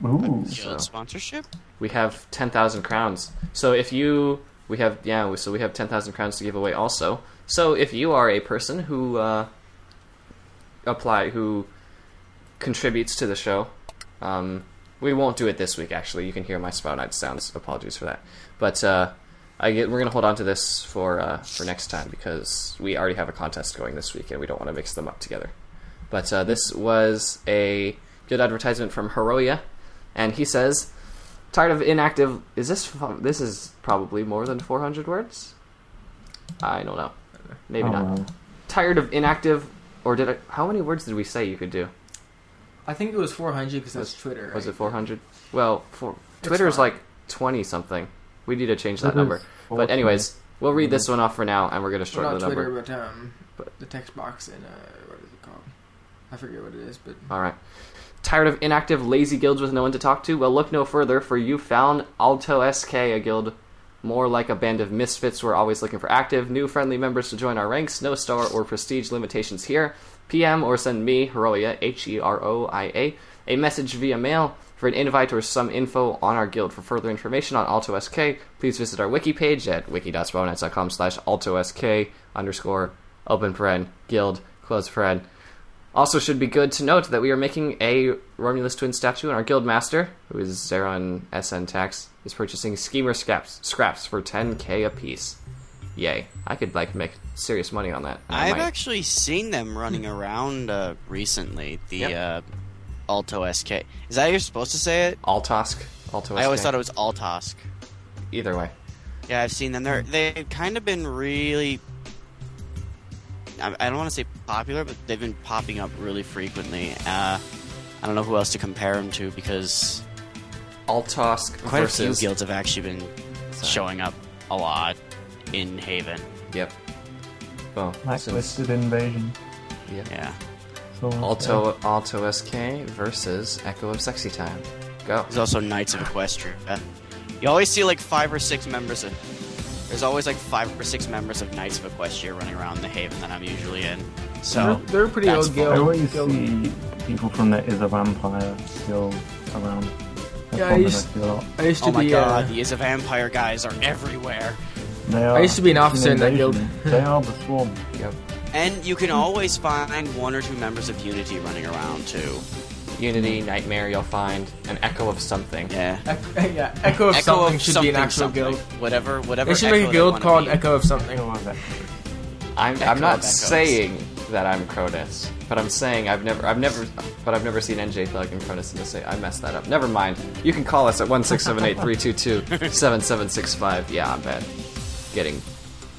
Ooh. Guild sponsorship? We have 10,000 crowns. So if you... We have 10,000 crowns to give away also. So if you are a person who who contributes to the show, we won't do it this week actually. You can hear my Spiral Knights sounds. Apologies for that. But we're going to hold on to this for next time because we already have a contest going this week and we don't want to mix them up together. But this was a good advertisement from Hiroya, and he says, tired of inactive... This is probably more than 400 words? I don't know. Maybe not. Tired of inactive... Or did I... How many words did we say you could do? I think it was 400 because that's Twitter, right? Was it 400? Well, Twitter's like 20-something. We need to change that number. But anyways, we'll read this one off for now, and we're going to shorten the number. Twitter, but the text box in, what is it called? I forget what it is, but... Alright. Tired of inactive, lazy guilds with no one to talk to? Well, look no further, for you found Alto SK, a guild more like a band of misfits. We're always looking for active, new friendly members to join our ranks. No star or prestige limitations here. PM or send me, Hiroya, Heroia, a message via mail for an invite or some info on our guild. For further information on Alto SK, please visit our wiki page at wiki.spellnights.com/AltoSK_open guild, close paren. Also should be good to note that we are making a Romulus twin statue, and our guild master, who is Zeron SN Tax, is purchasing schemer scraps for 10k a piece. Yay. I could make serious money on that. I've actually seen them running around recently, the Alto SK. Is that how you're supposed to say it? Altosk. Alto SK. I always thought it was Altosk. Either way. Yeah, I've seen them. They've kind of been really... I don't want to say popular, but they've been popping up really frequently. I don't know who else to compare them to, because... Altosk quite versus... a few guilds have actually been showing up a lot in Haven. Yep. Well, Blacklisted Invasion. Yep. Yeah. So, Alto SK versus Echo of Sexy Time. Go. There's also Knights of Equestria. You always see like 5 or 6 members of... There's always like 5 or 6 members of Knights of Equestria running around the Haven that I'm usually in. So they're a pretty old guild. I always see people from the Is a Vampire guild around. Yeah, I used to oh my be. god, the Is a Vampire guys are everywhere. They are. I used to be an officer in that guild. They are the Swarm. Yep. And you can always find 1 or 2 members of Unity running around too. Unity, Nightmare, you'll find an Echo of something. Yeah. Echo of something should be an actual guild. Whatever. They should make a guild called Echo of something. I'm not saying that I'm Cronus, but I'm saying I've never seen NJ Thug and Cronus in the same. I messed that up. Never mind. You can call us at 1-678-322-7765. Yeah, I'm bad. Getting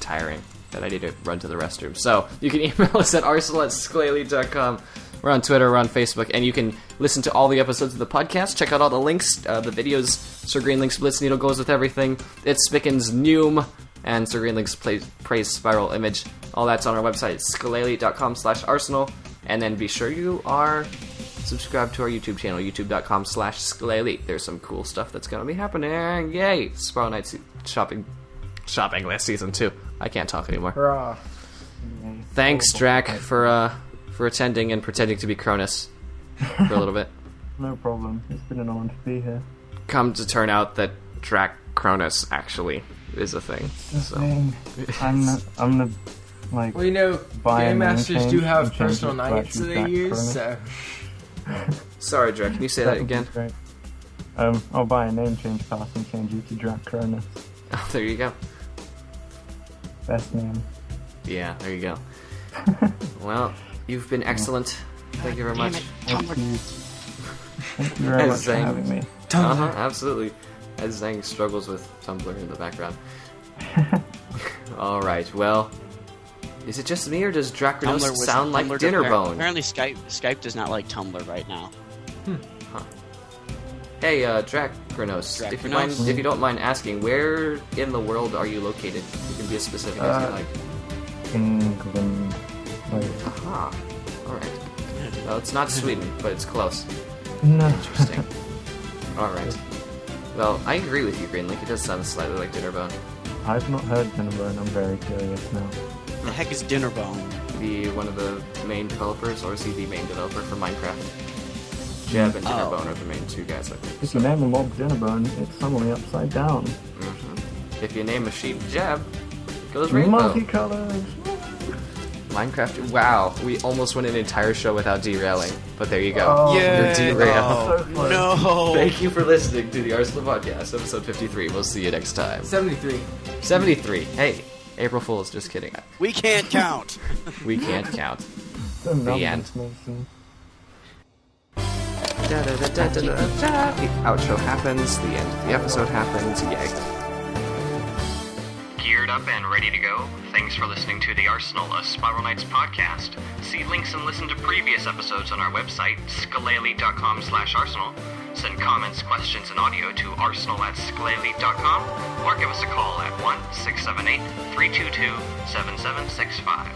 tiring. That I need to run to the restroom. So you can email us at arsenal@sklaely.com. We're on Twitter, we're on Facebook, and you can listen to all the episodes of the podcast. Check out all the links, the videos. Sir Greenlink's Blitz Needle goes with everything. It's Spickens Neum, and Sir Greenlink's Praise Spiral Image. All that's on our website, sklaely.com/arsenal. And then be sure you are subscribed to our YouTube channel, youtube.com/sklaely. There's some cool stuff that's going to be happening. Yay! Spiral Nights shopping list season 2. I can't talk anymore. Hurrah. Thanks, Drac, for attending and pretending to be Cronus for a little bit. No problem. It's been an honor to be here. Come to turn out that Drachronos actually is a thing. I'm the like. Well, you know, Game Masters do have personal knights that they use. So. Sorry, Drac. Can you say that again? Great. I'll buy a name change pass and change you to Drachronos. Oh, there you go. Best name. Yeah, there you go. Well, you've been excellent. Thank you very much. Thank you very much for having me. Absolutely. As Zhang struggles with Tumblr in the background. Alright, well, is it just me or does Drachronos sound like Dinnerbone? Apparently Skype does not like Tumblr right now. Huh. Hey, Drachronos, if you don't mind asking, where in the world are you located? You can be as specific as you like. England. Aha. Alright. Well, it's not Sweden, but it's close. No. Interesting. Alright. Well, I agree with you, Greenlink. It does sound slightly like Dinnerbone. I've not heard Dinnerbone. I'm very curious now. The heck is Dinnerbone? One of the main developers, or is he the main developer for Minecraft? Jeb and Dinnerbone are the main 2 guys, I think. If you name a mob Dinnerbone, it's suddenly upside down. Mm-hmm. If you name a sheep Jeb, it goes rainbow. Multicolours! Minecraft. Wow, we almost went an entire show without derailing, but there you go. Oh, You're derailed. so close. No. Thank you for listening to the Arsenal Podcast, episode 53. We'll see you next time. 73. 73. Hey, April Fool's, just kidding. We can't count. We can't count. The numbers, end. Mason. The outro happens, the end of the episode happens, yay. Geared up and ready to go? Thanks for listening to the Arsenal, a Spiral Knights podcast. See links and listen to previous episodes on our website, skaleli.com/arsenal. Send comments, questions, and audio to arsenal@skaleli.com or give us a call at 1-678-322-7765.